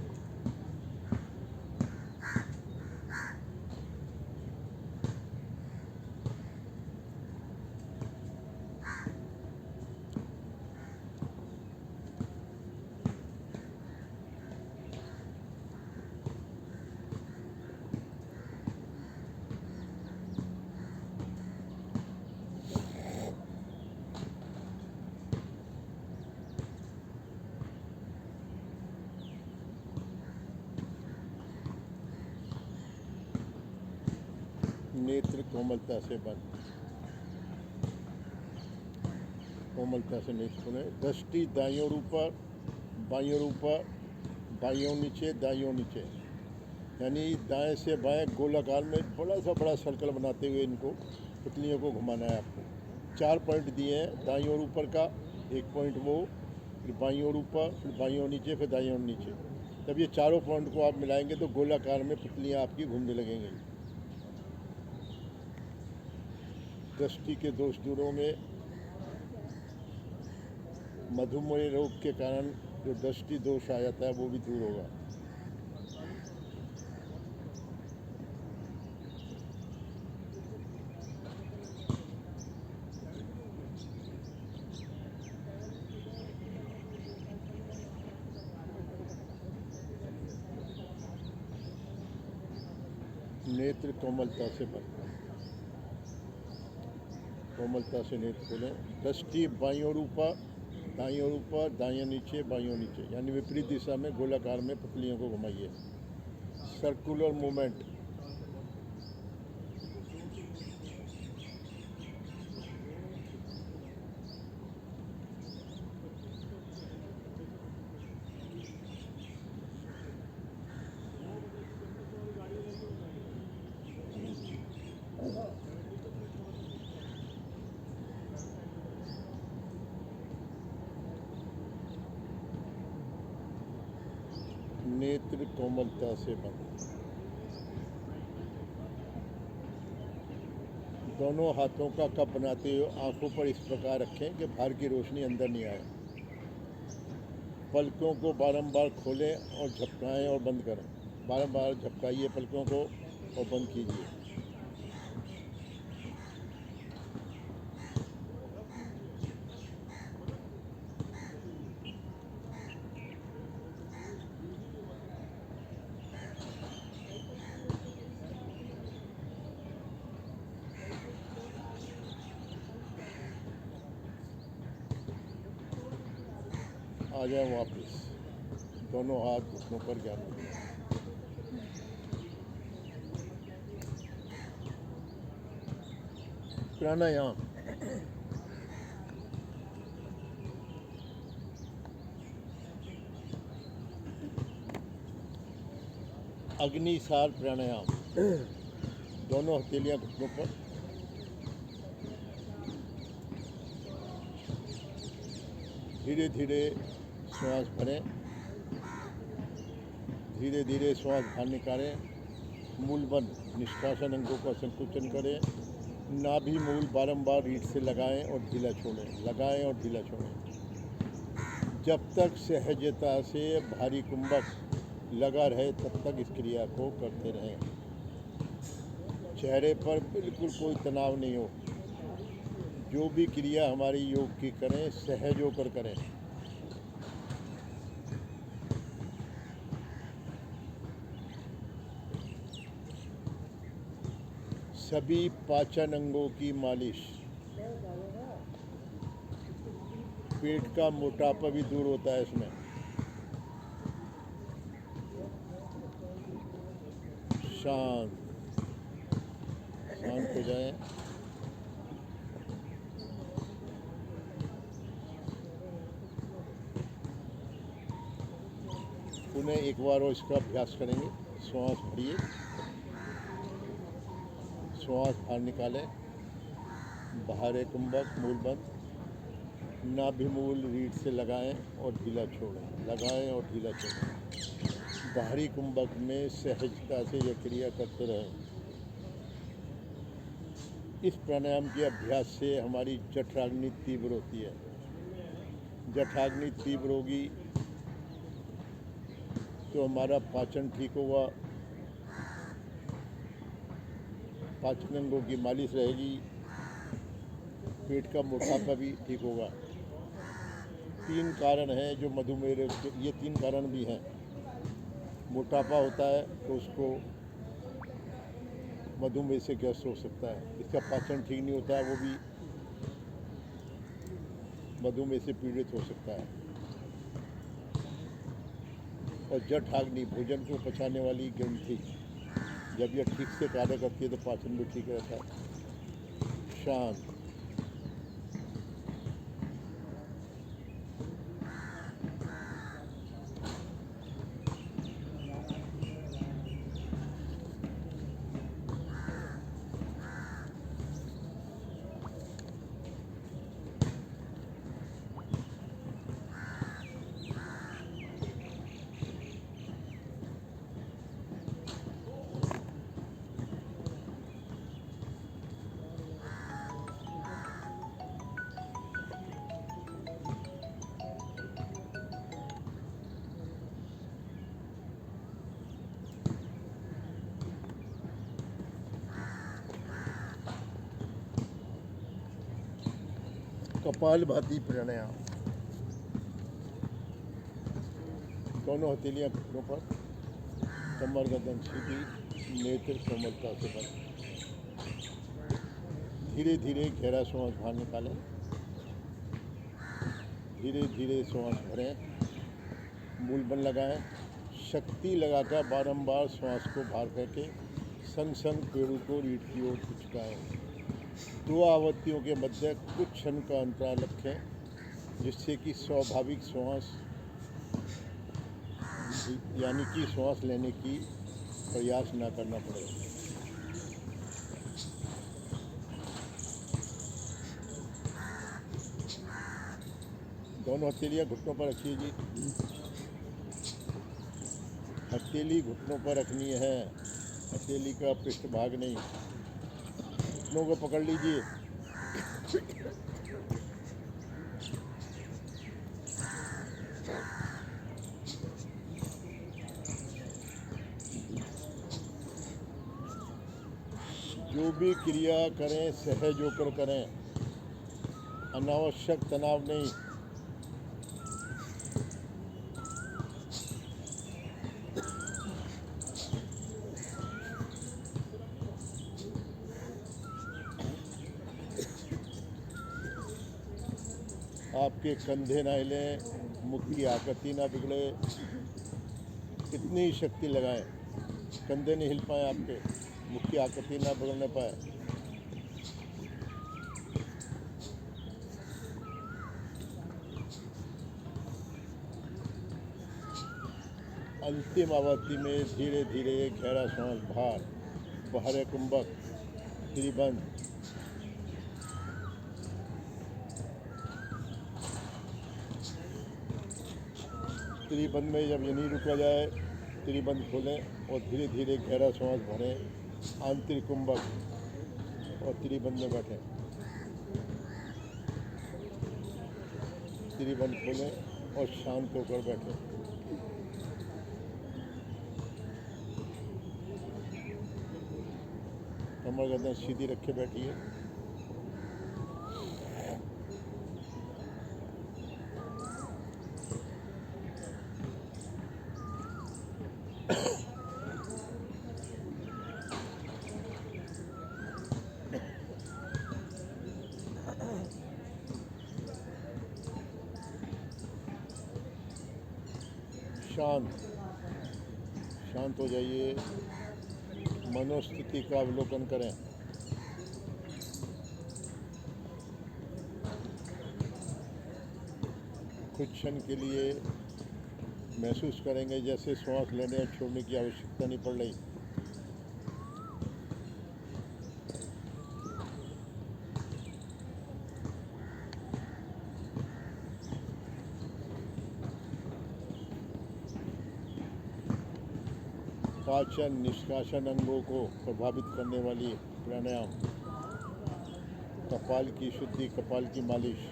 नेत्र कोमलता से बंद। कोमलता से नेत्र खोलें। दृष्टि दाईं ओर ऊपर, बाईं ओर ऊपर, बाईं ओर नीचे, दाईं ओर नीचे। यानी दाएं से बाएं गोलाकार में बड़ा सर्कल बनाते हुए इनको पुतलियों को घुमाना है आपको। 4 पॉइंट दिए हैं। दाईं ओर ऊपर का 1 पॉइंट, वो फिर बाईं ओर ऊपर, फिर बाईं ओर नीचे, फिर दाईं ओर नीचे। तब ये चारों पॉइंट को आप मिलाएंगे तो गोलाकार में पुतलियाँ आपकी घूमने लगेंगी। दृष्टि के दोष दूर होंगे। मधुमेह रोग के कारण जो दृष्टि दोष आ जाता है वो भी दूर होगा। नेत्र कोमलता से बंद। कोमलता से नेत्र खोलें। दृष्टि बाईं ओर ऊपर, दाईं ओर ऊपर, दाईं ओर नीचे, बाईं ओर नीचे। यानी विपरीत दिशा में गोलाकार में पुतलियों को घुमाइए। Circular movement. नेत्र कोमलता से बंद। दोनों हाथों का कप बनाते हुए आंखों पर इस प्रकार रखें कि बाहर की रोशनी अंदर नहीं आए। पलकों को बारंबार खोलें और झपकाएं और बंद करें। बारंबार झपकाइए पलकों को और बंद कीजिए। आ जाए वापस। दोनों हाथ घुटनों पर ज्ञान मुद्रा। प्राणायाम। अग्निसार प्राणायाम। दोनों हथेलियां घुटनों पर। धीरे धीरे श्वास भरें, धीरे धीरे श्वास बाहर निकालें। मूलबंध निष्कासन अंगों का संकुचन करें। नाभि मूल बारंबार रीढ़ से लगाएं और ढीला छोड़ें, लगाएं और ढीला छोड़ें। जब तक सहजता से भारी कुंभक लगा रहे तब तक इस क्रिया को करते रहें। चेहरे पर बिल्कुल कोई तनाव नहीं हो। जो भी क्रिया हमारी योग की करें, सहज होकर करें। सभी पाचन अंगों की मालिश। पेट का मोटापा भी दूर होता है इसमें। शांत शांत हो जाएं। पुनः एक बार और इसका अभ्यास करेंगे। श्वास भरिए, श्वास बाहर निकालें, बाहर कुंभक मूल बंद, नाभि मूल रीढ़ से लगाएं और ढीला छोड़ें, लगाएं और ढीला छोड़ें। बाहरी कुंभक में सहजता से यह क्रिया करते रहें। इस प्राणायाम के अभ्यास से हमारी जठराग्नि तीव्र होती है। जठराग्नि तीव्र होगी तो हमारा पाचन ठीक होगा, पाचन अंगों की मालिश रहेगी, पेट का मोटापा भी ठीक होगा। 3 कारण हैं जो मधुमेह रोग के, ये 3 कारण भी हैं। मोटापा होता है तो उसको मधुमेह से ग्रस्त हो सकता है। इसका पाचन ठीक नहीं होता है, वो भी मधुमेह से पीड़ित हो सकता है। और जठराग्नि भोजन को पचाने वाली ग्रंथि, जब यह ठीक से कार्य करती है तो पाचन भी ठीक रहता है। शांत कपालभाति प्राणायाम। दोनों हथेलियां घुटनों पर, कमर गर्दन सीधी, नेत्र कोमलता से बंद। धीरे धीरे गहरा श्वास बाहर निकालें, धीरे धीरे श्वास भरें, मूल बंद लगाएं। शक्ति लगाकर बारंबार श्वास को बाहर फेंकें। संग संग पेड़ों को रीढ़ की ओर खिंचकाएं। 2 आवृत्तियों के मध्य कुछ क्षण का अंतराल रखें, जिससे कि स्वाभाविक श्वास यानी कि श्वास लेने की प्रयास ना करना पड़े। दोनों हथेलियां घुटनों पर रखिए जी। हथेली घुटनों पर रखनी है, हथेली का पृष्ठभाग नहीं। घुटनों को पकड़ लीजिए। जो भी क्रिया करें सहज होकर करें, अनावश्यक तनाव नहीं। आपके कंधे ना हिले, मुख की आकृति ना बिगड़े। कितनी शक्ति लगाएं, कंधे नहीं हिल पाए आपके, मुख की आकृति ना बिगड़ने पाए। अंतिम आवृत्ति में धीरे धीरे गहरा श्वास बाहर, बाहर कुंभक, त्रिबंध। त्रिबंध में जब ये नहीं रुका जाए, त्रिबंध खोलें और धीरे धीरे गहरा श्वास भरें। आंतरिक कुंभक और त्रिबंध में बैठे। त्रिबंध खोलें और शांत होकर बैठे। कमर गर्दन सीधी रखे बैठिए। शांत शांत हो जाइए। मनोस्थिति का अवलोकन करें। कुछ क्षण के लिए महसूस करेंगे जैसे श्वास लेने और छोड़ने की आवश्यकता नहीं पड़ रही। पाचन निष्कासन अंगों को प्रभावित करने वाली प्राणायाम, कपाल की शुद्धि, कपाल की मालिश।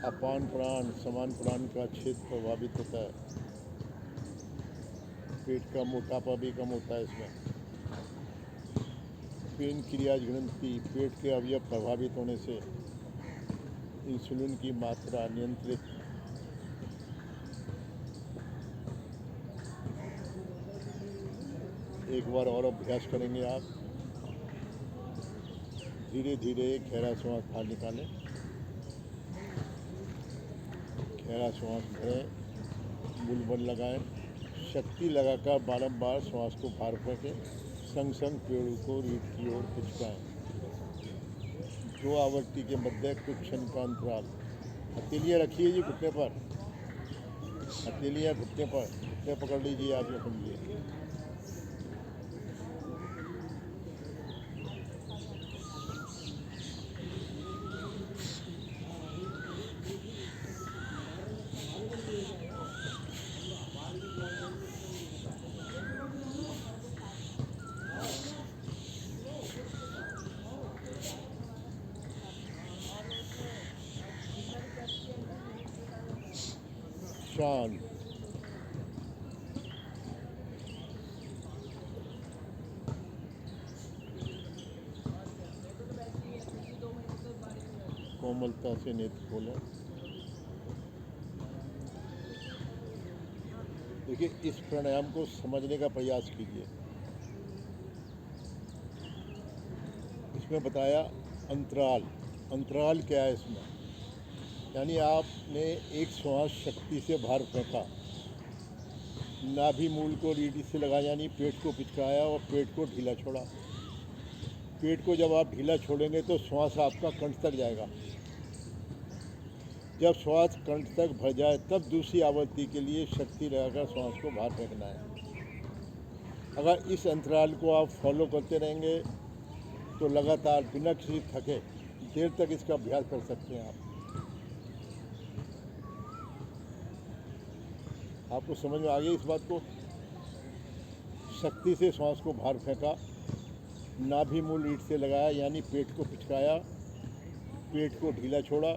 अपान प्राण समान प्राण का क्षेत्र प्रभावित होता है। पेट का मोटापा भी कम होता है इसमें। पेनक्रियाज ग्रंथि, पेट के अवयव प्रभावित होने से इंसुलिन की मात्रा नियंत्रित। एक बार और अभ्यास करेंगे आप। धीरे धीरे गहरा श्वास बाहर निकालें। गहरा श्वास भरें, मुंह बंद लगाएं। शक्ति लगाकर बारंबार श्वास को बाहर फेंकें। संग संग पेड़ों को रीढ़ की ओर खिंचकाएं। 2 आवृत्ति के मध्य कुछ क्षण का अंतराल। हथेलियाँ रखिए जी घुटने पर। हथेलियाँ घुटने पर, घुटने पकड़ लीजिए आप, ये समझिए। शांत। कोमलता से नेत्र खोलें। देखिए, इस प्राणायाम को समझने का प्रयास कीजिए। इसमें बताया अंतराल। अंतराल क्या है इसमें? यानी आपने एक श्वास शक्ति से बाहर फेंका, नाभि मूल को रीढ़ से लगा यानी पेट को पिचकाया और पेट को ढीला छोड़ा। पेट को जब आप ढीला छोड़ेंगे तो श्वास आपका कंठ तक जाएगा। जब श्वास कंठ तक भर जाए तब दूसरी आवृत्ति के लिए शक्ति लगाकर श्वास को बाहर फेंकना है। अगर इस अंतराल को आप फॉलो करते रहेंगे तो लगातार बिना किसी थके देर तक इसका अभ्यास कर सकते हैं आप। आपको समझ में आ गई इस बात को? शक्ति से श्वास को बाहर फेंका, नाभि मूल रीढ़ से लगाया यानी पेट को पिचकाया, पेट को ढीला छोड़ा।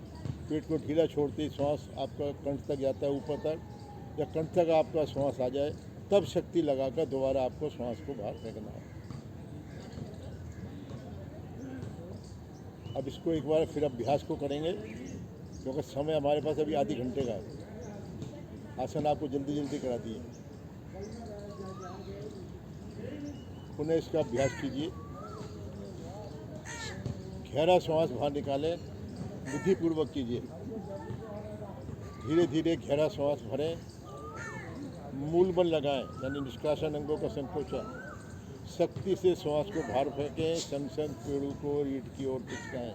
पेट को ढीला छोड़ते ही श्वास आपका कंठ तक जाता है, ऊपर तक। या कंठ तक आपका श्वास आ जाए तब शक्ति लगाकर दोबारा आपको श्वास को बाहर फेंकना है। अब इसको एक बार फिर अभ्यास को करेंगे क्योंकि समय हमारे पास अभी आधे घंटे का है। आसन आपको जल्दी जल्दी करा दिए। पुनः इसका अभ्यास कीजिए। गहरा श्वास बाहर निकालें, बुद्धिपूर्वक कीजिए। धीरे धीरे गहरा श्वास भरें, मूल बल लगाएं यानी निष्कासन अंगों का संकोचन। शक्ति से श्वास को बाहर फेंकें, संग संग पेड़ों को रीढ़ की ओर पिचकाएं।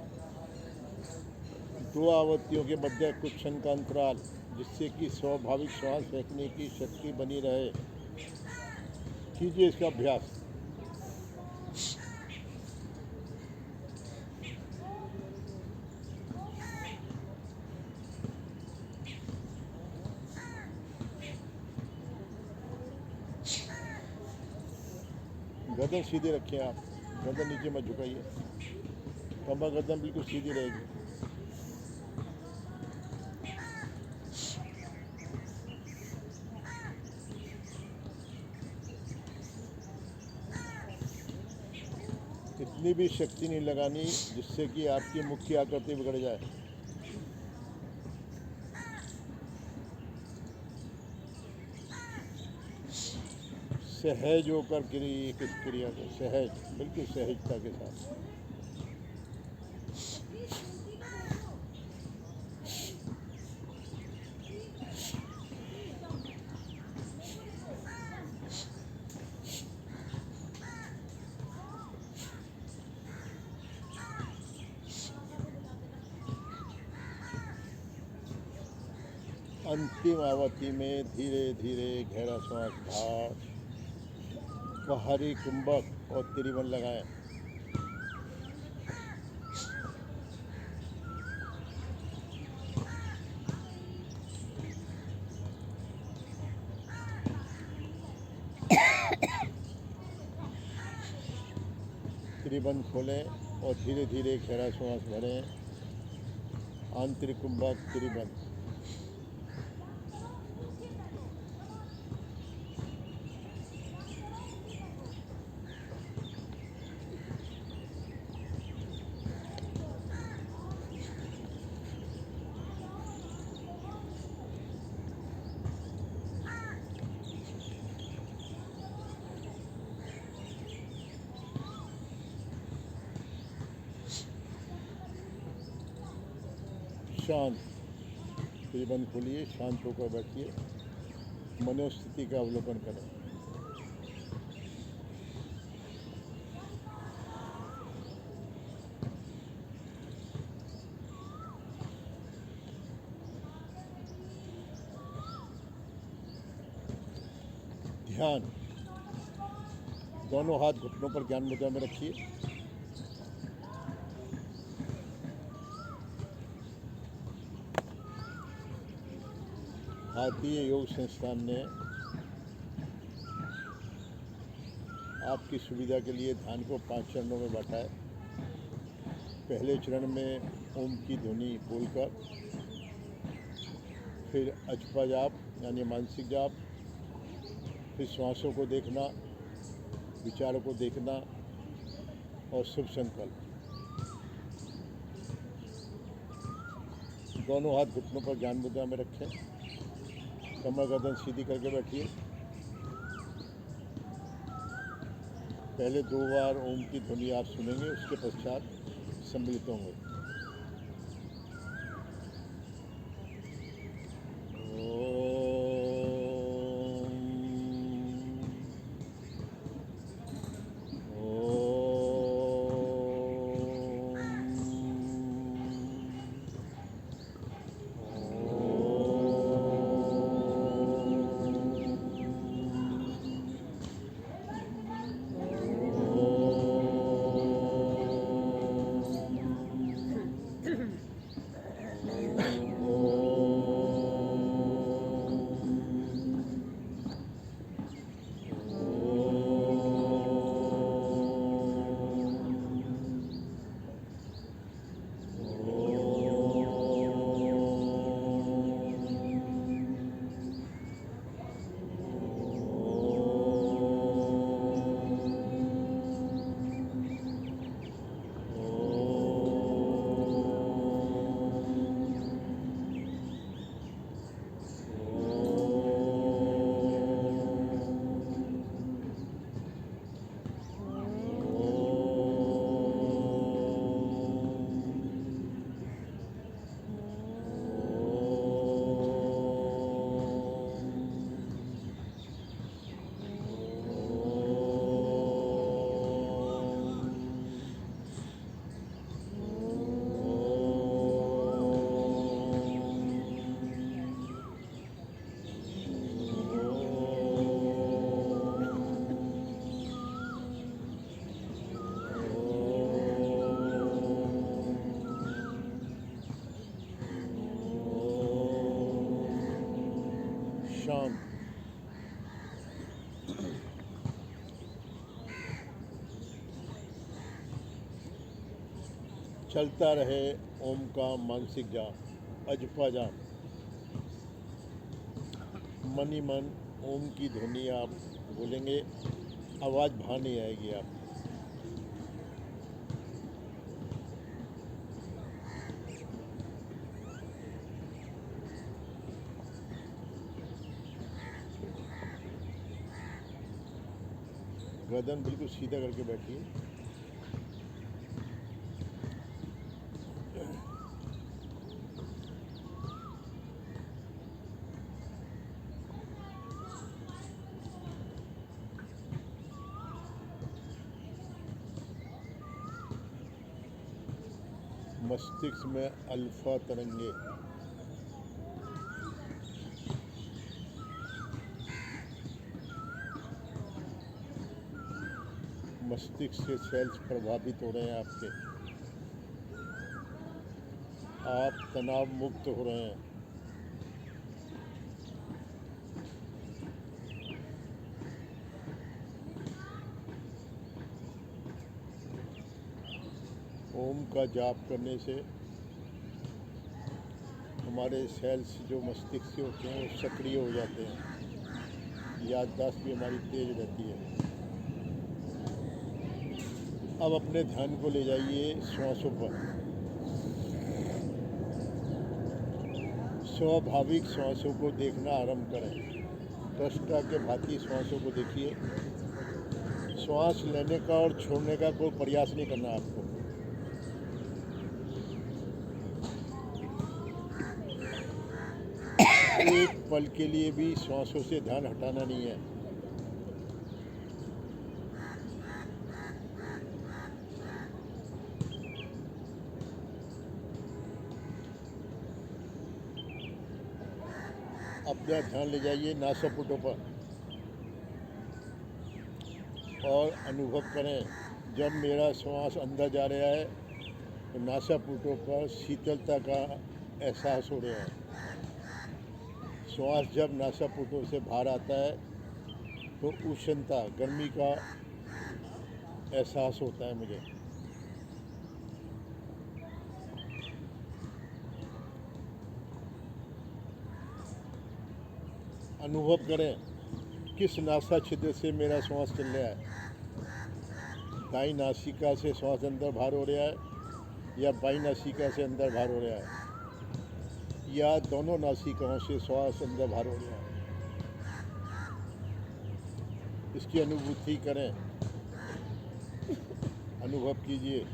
2 आवृत्तियों के मध्य कुछ क्षण का अंतराल, जिससे कि स्वाभाविक श्वास फेंकने की शक्ति बनी रहे। कीजिए इसका अभ्यास। गर्दन सीधे रखें आप, गर्दन नीचे मत झुकाइए, कमर गर्दन बिल्कुल सीधी रहेगी। इतनी भी शक्ति नहीं लगानी जिससे कि आपकी मुख की आकृति बिगड़ जाए। सहज होकर गिरी इस क्रिया को, सहज, बिल्कुल सहजता के साथ। अंतिम आवृत्ति में धीरे धीरे गहरा श्वास बाहर व हरि कुंभक और त्रिवन लगाएं। त्रिबंध खोलें और धीरे धीरे गहरा श्वास भरें। आंतरिक कुंभक त्रिबंध। शांत, त्रिबंध खोलिए, शांत होकर बैठिए, मनोस्थिति का अवलोकन करें। ध्यान, दोनों हाथ घुटनों पर ज्ञान मुद्रा में रखिए। भारतीय योग संस्थान ने आपकी सुविधा के लिए ध्यान को 5 चरणों में बांटा है। पहले चरण में ओम की ध्वनि बोलकर, फिर अजपा जाप यानी मानसिक जाप, फिर श्वासों को देखना, विचारों को देखना और शुभ संकल्प। दोनों हाथ घुटनों पर ज्ञान मुद्रा में रखें। कमर गर्दन सीधी करके बैठिए। पहले 2 बार ओम की ध्वनि आप सुनेंगे, उसके पश्चात सम्मिलित होंगे। शांत। चलता रहे ओम का मानसिक जाप, अजपा जाप। मन ही मन ओम की ध्वनि आप बोलेंगे, आवाज़ बाहर नहीं आएगी आप। गर्दन बिल्कुल सीधा करके बैठिए। मस्तिष्क में अल्फा तरंगे, मस्तिष्क से सेल्स प्रभावित हो रहे हैं आपके, आप तनाव मुक्त हो रहे हैं। ओम का जाप करने से हमारे सेल्स जो मस्तिष्क से होते हैं वो सक्रिय हो जाते हैं, याददाश्त भी हमारी तेज रहती है। अब अपने ध्यान को ले जाइए श्वासों पर। स्वाभाविक श्वासों को देखना आरंभ करें। दृष्टा के भांति श्वासों को देखिए। श्वास लेने का और छोड़ने का कोई प्रयास नहीं करना आपको। एक पल के लिए भी श्वासों से ध्यान हटाना नहीं है। अपना ध्यान ले जाइए नासापुटों पर और अनुभव करें, जब मेरा श्वास अंदर जा रहा है तो नासापुटों पर शीतलता का एहसास हो रहा है। श्वास जब नासापुटों से बाहर आता है तो उष्णता, गर्मी का एहसास होता है मुझे। अनुभव करें किस नासा छिद्र से मेरा श्वास चल रहा है। दाई नासिका से श्वास अंदर बाहर हो रहा है या बाई नासिका से अंदर बाहर हो रहा है या दोनों नासिकाओं से श्वास अंदर बाहर हो रहा है। इसकी अनुभूति करें, अनुभव कीजिए।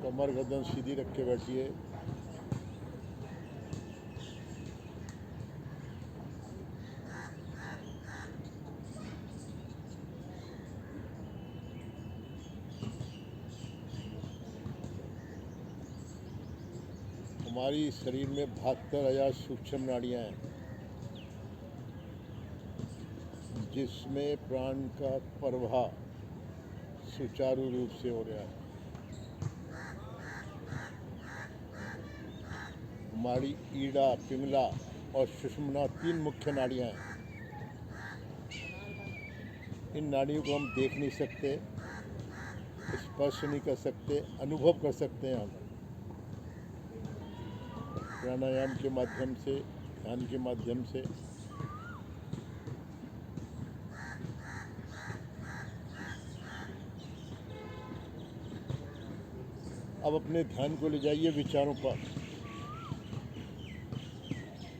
कमर गर्दन सीधी रख के बैठिए। हमारी शरीर में 72,000 सूक्ष्म नाड़ियाँ हैं, जिसमें प्राण का प्रवाह सुचारू रूप से हो रहा है। हमारी ईड़ा, पिंगला और सुषुम्ना 3 मुख्य नाड़ियाँ हैं। इन नाड़ियों को हम देख नहीं सकते, स्पर्श नहीं कर सकते, अनुभव कर सकते हैं हम प्राणायाम के माध्यम से, ध्यान के माध्यम से। अब अपने ध्यान को ले जाइए विचारों पर।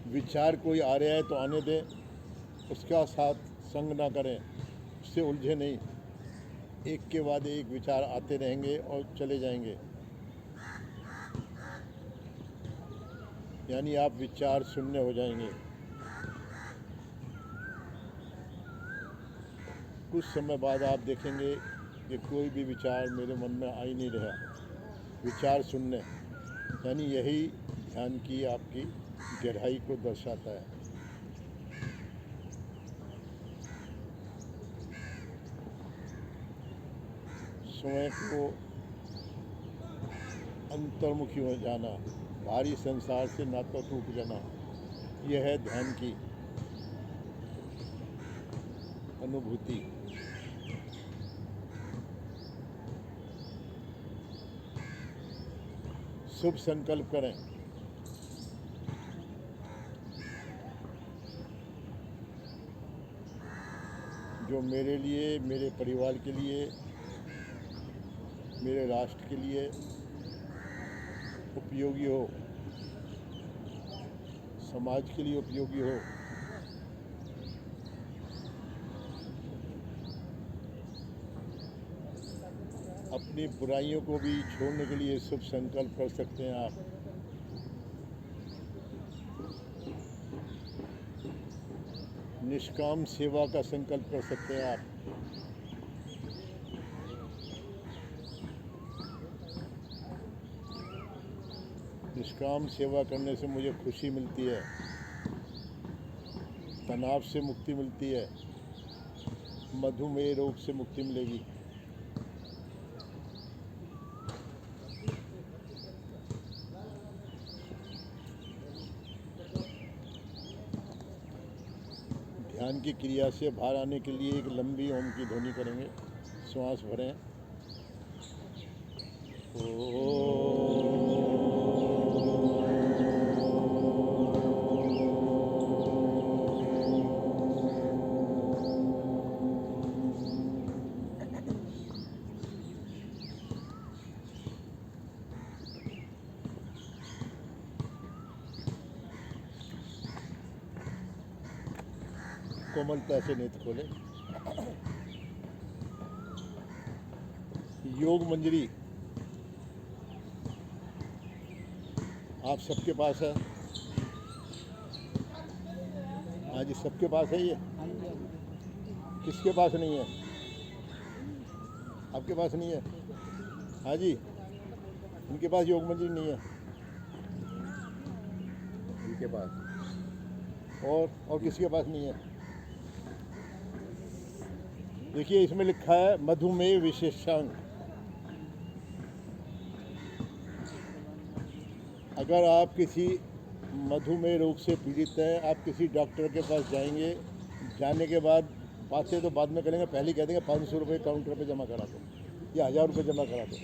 विचार कोई आ रहा है तो आने दें, उसका साथ संग ना करें, उससे उलझे नहीं। एक के बाद एक विचार आते रहेंगे और चले जाएंगे। यानी आप विचार शून्य हो जाएंगे। कुछ समय बाद आप देखेंगे कि कोई भी विचार मेरे मन में आ ही नहीं रहा, विचार शून्य। यानी यही ध्यान की आपकी गहराई को दर्शाता है। स्वयं को अंतर्मुखी हो जाना, भारी संसार से नाता टूट जाना, यह है ध्यान की अनुभूति। शुभ संकल्प करें। जो मेरे लिए, मेरे परिवार के लिए, मेरे राष्ट्र के लिए उपयोगी हो, समाज के लिए उपयोगी हो। अपनी बुराइयों को भी छोड़ने के लिए शुभ संकल्प कर सकते हैं आप। निष्काम सेवा का संकल्प कर सकते हैं आप। निष्काम सेवा करने से मुझे खुशी मिलती है, तनाव से मुक्ति मिलती है, मधुमेह रोग से मुक्ति मिलेगी। ध्यान की क्रिया से बाहर आने के लिए एक लंबी ओम की ध्वनि करेंगे। श्वास भरें। कोमलता से नेत्र खोले। योग मंजरी आप सबके पास है? हाँ जी, सबके पास है ये। किसके पास नहीं है? आपके पास नहीं है? हाँ जी, उनके पास योग मंजरी नहीं है। उनके पास और किसके पास नहीं है? देखिए, इसमें लिखा है मधुमेह विशेषांग। अगर आप किसी मधुमेह रोग से पीड़ित हैं, आप किसी डॉक्टर के पास जाएंगे, जाने के बाद बातें तो बाद में करेंगे, पहले कह देंगे 500 रुपये काउंटर पे जमा करा दो या 1000 रुपये जमा करा दो,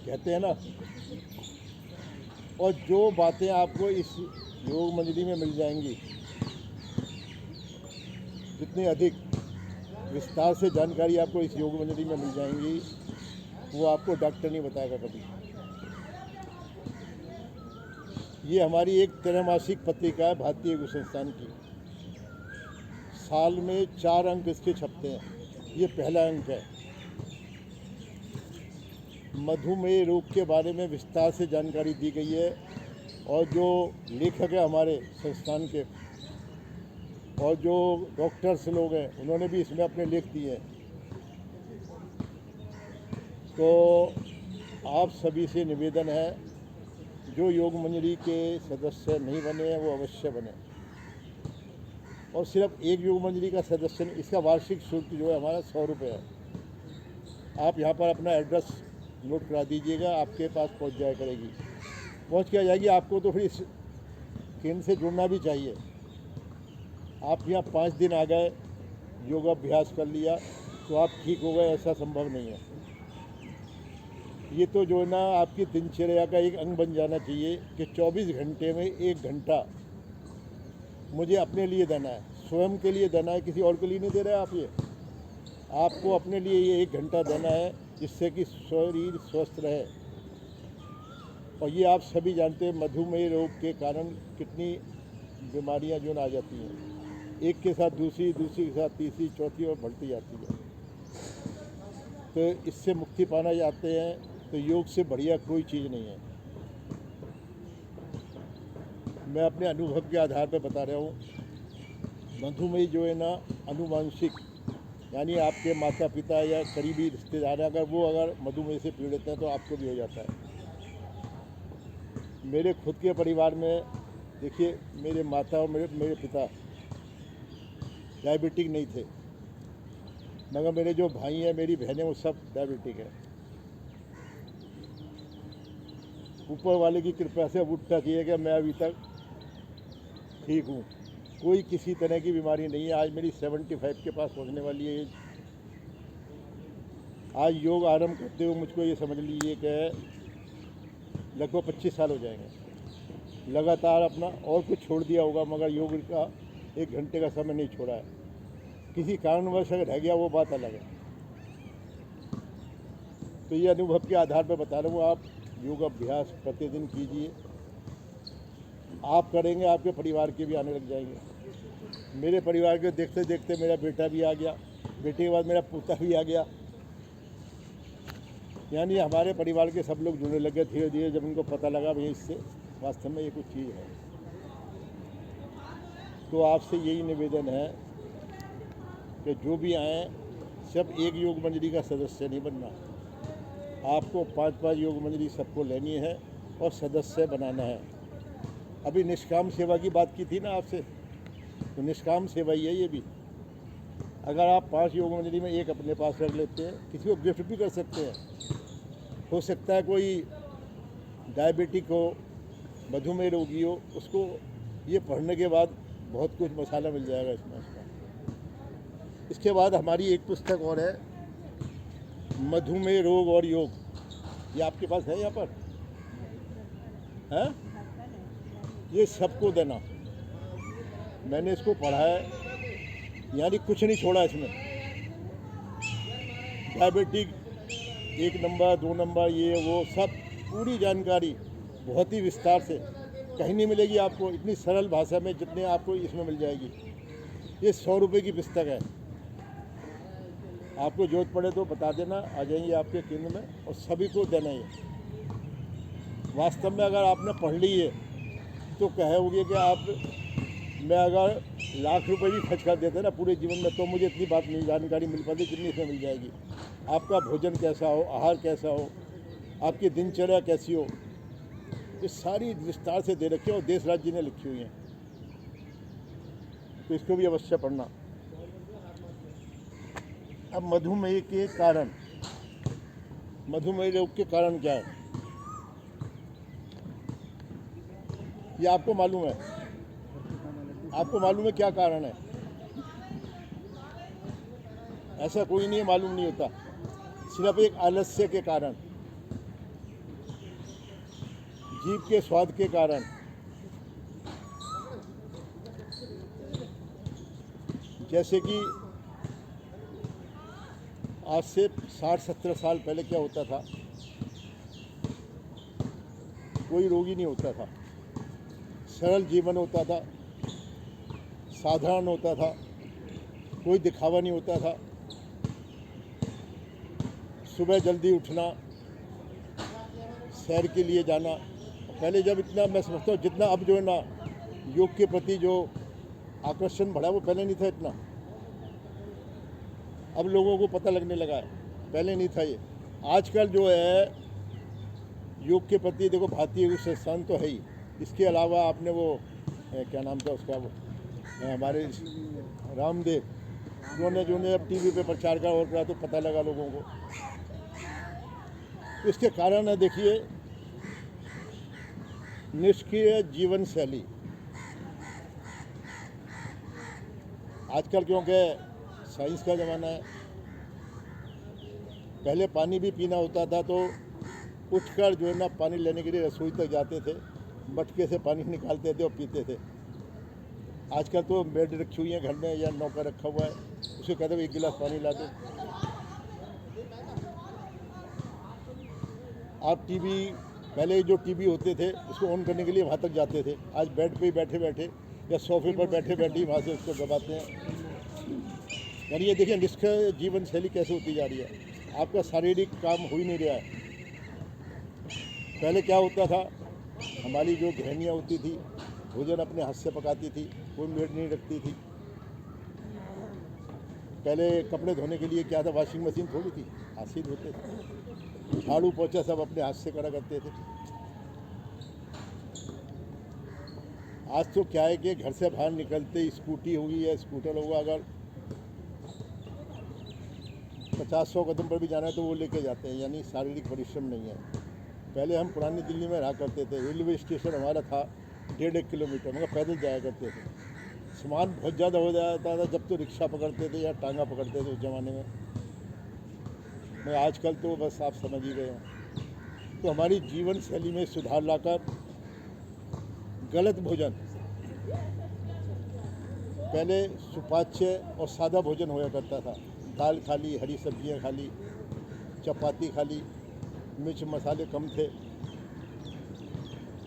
कहते हैं ना। और जो बातें आपको इस योग मंजरी में मिल जाएंगी, जितनी अधिक विस्तार से जानकारी आपको इस योग मंजरी में मिल जाएंगी, वो आपको डॉक्टर नहीं बताएगा कभी। ये हमारी एक त्रैमासिक पत्रिका है भारतीय योग संस्थान की। साल में 4 अंक इसके छपते हैं। ये पहला अंक है। मधुमेह रोग के बारे में विस्तार से जानकारी दी गई है, और जो लेखक है हमारे संस्थान के और जो डॉक्टर्स लोग हैं, उन्होंने भी इसमें अपने लेख दिए हैं। तो आप सभी से निवेदन है, जो योग मंजरी के सदस्य नहीं बने हैं वो अवश्य बने। और सिर्फ एक योग मंजरी का सदस्य नहीं, इसका वार्षिक शुल्क जो है हमारा 100 रुपये है। आप यहाँ पर अपना एड्रेस नोट करा दीजिएगा, आपके पास पहुँच जाया करेगी, पहुँच के आ जाएगी। आपको तो फिर इस केंद्र से जुड़ना भी चाहिए। आप यहाँ 5 दिन आ गए, योगाभ्यास कर लिया तो आप ठीक हो गए, ऐसा संभव नहीं है। ये तो जो है ना, आपकी दिनचर्या का एक अंग बन जाना चाहिए कि 24 घंटे में 1 घंटा मुझे अपने लिए देना है, स्वयं के लिए देना है, किसी और के लिए नहीं दे रहे आप। ये आपको अपने लिए ये 1 घंटा देना है, जिससे कि शरीर स्वस्थ रहे। और ये आप सभी जानते हैं, मधुमेह रोग के कारण कितनी बीमारियां जो आ जाती हैं, एक के साथ दूसरी, दूसरी के साथ तीसरी, चौथी और बढ़ती जाती है। तो इससे मुक्ति पाना चाहते हैं तो योग से बढ़िया कोई चीज़ नहीं है। मैं अपने अनुभव के आधार पर बता रहा हूँ। मधुमेह जो है ना, अनुवांशिक, यानी आपके माता पिता या करीबी रिश्तेदार अगर मधुमेह से पीड़ित हैं तो आपको भी हो जाता है। मेरे खुद के परिवार में देखिए, मेरे माता और मेरे पिता डायबिटिक नहीं थे। मगर मेरे जो भाई हैं, मेरी बहनें, वो सब डायबिटिक है। ऊपर वाले की कृपा से अब उठ तक ये है कि मैं अभी तक ठीक हूँ, कोई किसी तरह की बीमारी नहीं है। आज मेरी 75 के पास पहुँचने वाली है एज। आज योग आरंभ करते हुए मुझको ये समझ लीजिए कि लगभग 25 साल हो जाएंगे। लगातार अपना और कुछ छोड़ दिया होगा, मगर योग का 1 घंटे का समय नहीं छोड़ा है। किसी कारणवश अगर रह गया वो बात अलग है। तो ये अनुभव के आधार पर बता रहा हूँ, आप योग अभ्यास प्रतिदिन कीजिए। आप करेंगे, आपके परिवार के भी आने लग जाएंगे। मेरे परिवार के देखते देखते मेरा बेटा भी आ गया, बेटे के बाद मेरा पोता भी आ गया। यानी हमारे परिवार के सब लोग जुड़ने लगे धीरे धीरे, जब उनको पता लगा भाई इससे वास्तव में ये कुछ चीज़ है। तो आपसे यही निवेदन है कि जो भी आए, सब एक योग मंजरी का सदस्य नहीं बनना। आपको 5-5 योग मंजरी सबको लेनी है और सदस्य बनाना है। अभी निष्काम सेवा की बात की थी ना आपसे, तो निष्काम सेवा ही है ये भी। अगर आप 5 योग मंजरी में एक अपने पास रख लेते हैं, किसी को गिफ्ट भी कर सकते हैं। हो सकता है कोई डायबिटिक हो, मधुमेह रोगी हो, उसको ये पढ़ने के बाद बहुत कुछ मसाला मिल जाएगा इसमें उसका। इसके बाद हमारी एक पुस्तक और है, मधुमेह रोग और योग। ये आपके पास है यहाँ पर है? ये सबको देना। मैंने इसको पढ़ा है, यानी कुछ नहीं छोड़ा इसमें। डायबिटिक 1 नंबर 2 नंबर ये वो सब पूरी जानकारी बहुत ही विस्तार से, कहीं नहीं मिलेगी आपको इतनी सरल भाषा में जितने आपको इसमें मिल जाएगी। ये 100 रुपये की पुस्तक है। आपको जरूरत पड़े तो बता देना, आ जाएंगे आपके केंद्र में और सभी को देना। ये वास्तव में अगर आपने पढ़ ली है तो कहोगे कि आप, मैं अगर लाख रुपए भी खर्च कर देते ना पूरे जीवन में, तो मुझे इतनी बात नहीं जानकारी मिल पाती जितनी इसमें मिल जाएगी। आपका भोजन कैसा हो, आहार कैसा हो, आपकी दिनचर्या कैसी हो, ये सारी विस्तार से दे रखी है और देश राज्य ने लिखी हुई हैं। तो इसको भी अवश्य पढ़ना। अब मधुमेह के कारण, मधुमेह रोग के कारण क्या है ये आपको मालूम है? आपको मालूम है क्या कारण है? ऐसा कोई नहीं है मालूम नहीं होता। सिर्फ एक आलस्य के कारण, जीभ के स्वाद के कारण, जैसे कि आज से 60-70 साल पहले क्या होता था, कोई रोगी नहीं होता था, सरल जीवन होता था, साधारण होता था, कोई दिखावा नहीं होता था। सुबह जल्दी उठना, सैर के लिए जाना। पहले जब इतना, मैं समझता हूँ जितना अब जो है ना योग के प्रति जो आकर्षण बढ़ा, वो पहले नहीं था इतना। अब लोगों को पता लगने लगा है, पहले नहीं था ये। आजकल जो है योग के प्रति, देखो भारतीय योग संस्थान तो है ही, इसके अलावा आपने वो क्या नाम था उसका, वो हमारे रामदेव, उन्होंने अब टीवी पे प्रचार करा और करा, तो पता लगा लोगों को। इसके कारण है, देखिए, निष्क्रिय जीवन शैली। आजकल क्योंकि साइंस का ज़माना है, पहले पानी भी पीना होता था तो उठकर जो है ना पानी लेने के लिए रसोई तक जाते थे, मटके से पानी निकालते थे और पीते थे। आजकल तो बेड रखी हुई है घर में या नौकर रखा हुआ है, उसे कहते हैं 1 गिलास पानी ला दो। आप टीवी, पहले जो टीवी होते थे उसको ऑन करने के लिए वहाँ तक जाते थे, आज बेड पे ही बैठे बैठे या सोफे पर बैठे बैठे ही वहाँ से उसको दबाते हैं। यानी ये देखिए निष्क्रिय जीवन शैली कैसे होती जा रही है। आपका शारीरिक काम हो ही नहीं रहा है। पहले क्या होता था, हमारी जो गृहिणियाँ होती थी भोजन अपने हाथ से पकाती थी, कोई मेड नहीं रखती थी। पहले कपड़े धोने के लिए क्या था, वॉशिंग मशीन थोड़ी थी, हाथ से धोते थे। झाड़ू पोछा सब अपने हाथ से करा करते थे। आज तो क्या है कि घर से बाहर निकलते स्कूटी होगी या स्कूटर होगा, अगर 50-100 कदम पर भी जाना है तो वो लेके जाते हैं, यानी शारीरिक परिश्रम नहीं है। पहले हम पुरानी दिल्ली में रहा करते थे, रेलवे स्टेशन हमारा था 1.5 किलोमीटर, मगर पैदल जाया करते थे। सामान बहुत ज़्यादा हो जाता था जब तो रिक्शा पकड़ते थे या टांगा पकड़ते थे उस ज़माने में। मैं आजकल तो बस आप समझ ही गए हैं। तो हमारी जीवन शैली में सुधार लाकर गलत भोजन, पहले सुपाच्य और सादा भोजन होया करता था। दाल खा ली, हरी सब्जियां खा ली, चपाती खा ली, मिर्च मसाले कम थे।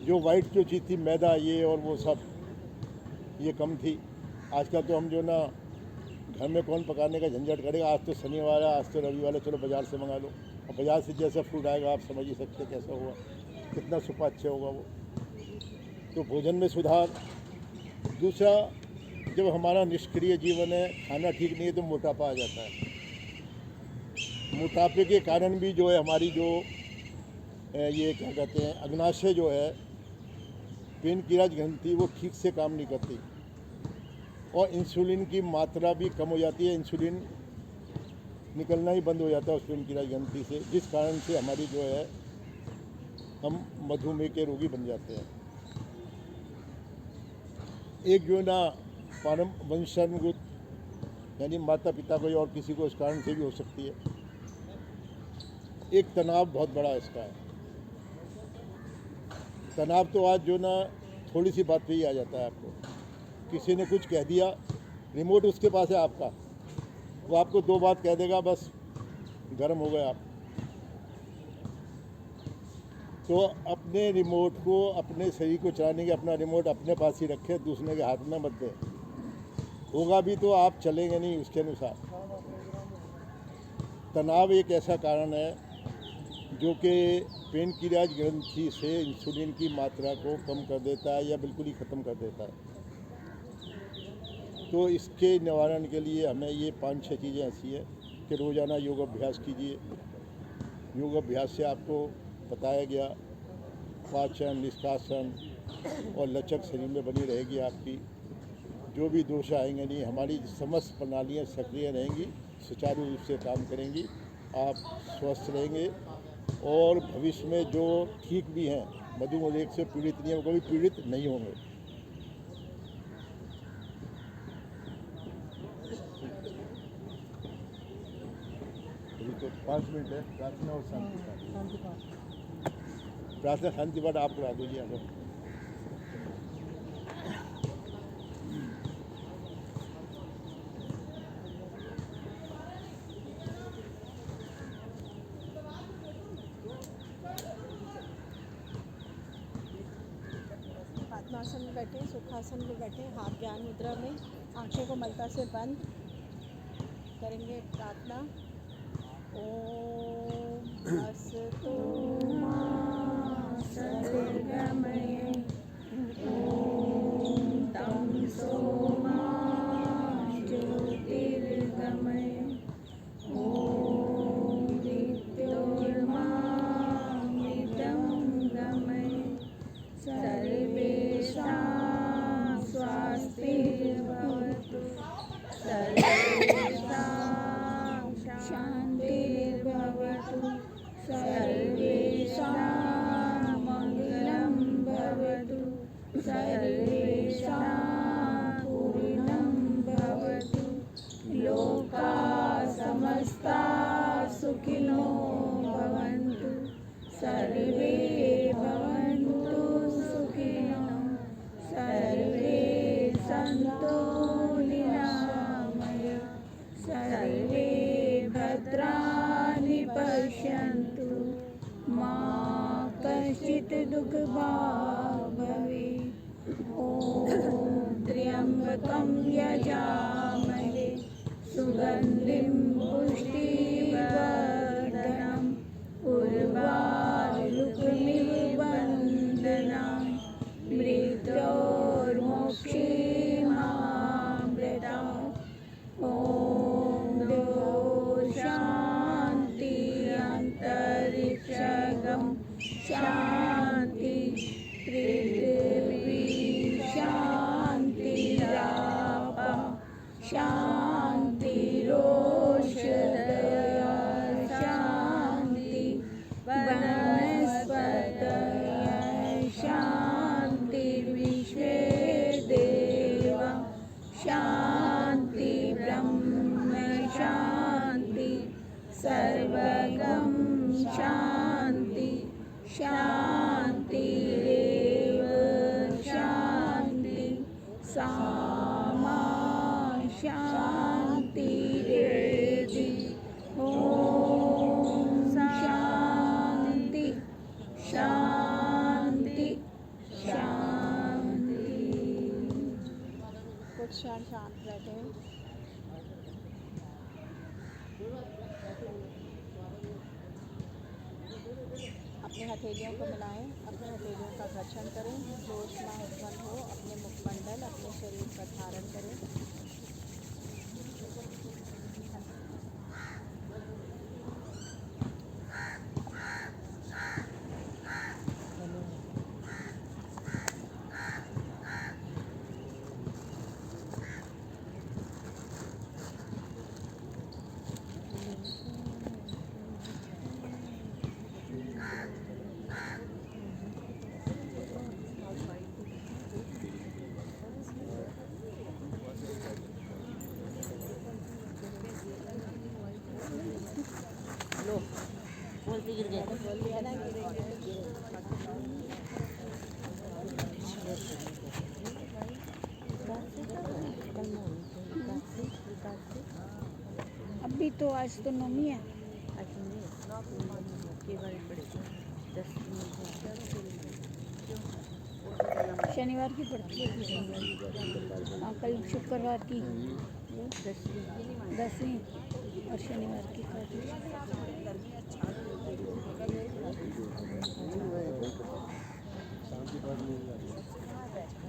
जो वाइट जो चीज़ थी, मैदा ये और वो सब, ये कम थी। आजकल तो हम जो ना घर में कौन पकाने का झंझट करेगा, आज तो शनिवार है, आज तो रविवार है, चलो बाज़ार से मंगा लो। और बाज़ार से जैसा फूड आएगा आप समझ ही सकते कैसा होगा, कितना सुपाच्य होगा वो। तो भोजन में सुधार। दूसरा, जब हमारा निष्क्रिय जीवन है, खाना ठीक नहीं है तो मोटापा आ जाता है। मोटापे के कारण भी जो है हमारी जो ये क्या कहते हैं अग्नाशय जो है, पेनक्रियाज ग्रंथि, वो ठीक से काम नहीं करती और इंसुलिन की मात्रा भी कम हो जाती है। इंसुलिन निकलना ही बंद हो जाता है उस पेनक्रियाज ग्रंथि से, जिस कारण से हमारी जो है हम मधुमेह के रोगी बन जाते हैं। एक जो ना परम वंशानुगत, यानी माता पिता को या और किसी को इस कारण से भी हो सकती है। एक तनाव बहुत बड़ा इसका है। तनाव तो आज जो ना थोड़ी सी बात पे ही आ जाता है आपको। किसी ने कुछ कह दिया, रिमोट उसके पास है आपका, वो आपको 2 बात कह देगा, बस गर्म हो गए आप। तो अपने रिमोट को, अपने शरीर को चलाने के अपना रिमोट अपने पास ही रखें, दूसरे के हाथ में मत दें। होगा भी तो आप चलेंगे नहीं उसके अनुसार। तनाव एक ऐसा कारण है जो कि पेनक्रियाज ग्रंथि से इंसुलिन की मात्रा को कम कर देता है या बिल्कुल ही ख़त्म कर देता है। तो इसके निवारण के लिए हमें ये 5-6 चीज़ें ऐसी है कि रोज़ाना योग अभ्यास कीजिए। योग अभ्यास से आपको बताया गया पाचन, निष्कासन और लचक शरीर में बनी रहेगी आपकी। जो भी दोष आएंगे नहीं, हमारी समस्त प्रणालियाँ सक्रिय रहेंगी, सुचारू रूप से काम करेंगी, आप स्वस्थ रहेंगे और भविष्य में जो ठीक भी हैं, मधुमेह से पीड़ित नहीं है, वो कभी पीड़ित नहीं होंगे। तो 5 मिनट है प्रार्थना और शांति पाठ। प्रार्थना शांति पाठ आप करा दीजिए अगर। पद्मासन में बैठे, सुखासन में बैठे, हाथ ज्ञान मुद्रा में, आंखें को मलता से बंद करेंगे प्रार्थना। ओम अस्तु मा सद्गमय, ओम तमसो मा ज्योतिर्गमय, ओम विद्योर्मा मृतं गमय, सर्वेषां स्वस्तिर्भवतु, सर्वेषां शान्तिर्भवतु, सर्वेषां मङ्गलं भवतु, सर्वेषां पूर्णं भवतु, लोकाः समस्ताः सुखिनो भवन्तु, सर्वे भवन्तु सुखिनो, सर्वे सन्तु निरामया, सर्वे भद्राणि पश्यन्तु, मा कश्चित् दुःखभाग् भवेत्। ॐ त्र्यम्बकं यजामहे सुगन्धिं पुष्टिवर्धनम्, उर्वारुकमिव वन्दनाम्, मृत्योर्मोक्षीमामृतात्। ॐ शान्ति अन्तरिक्षगं शान्ति, पृथिवी शान्तिरापः शान्तिरोषधयः हथेलियों को मिलाएं, अपने हथेलियों का घर्षण करें, जोश ना उत्पन्न हो, अपने मुखमंडल अपने शरीर पर धारण करें। बोल दिया ना, गिरेंगे तो अभी तो आज तो नवमी है। शनिवार की पड़ती है। हाँ, कल शुक्रवार की 10वीं और शनिवार की शाम के बाद नहीं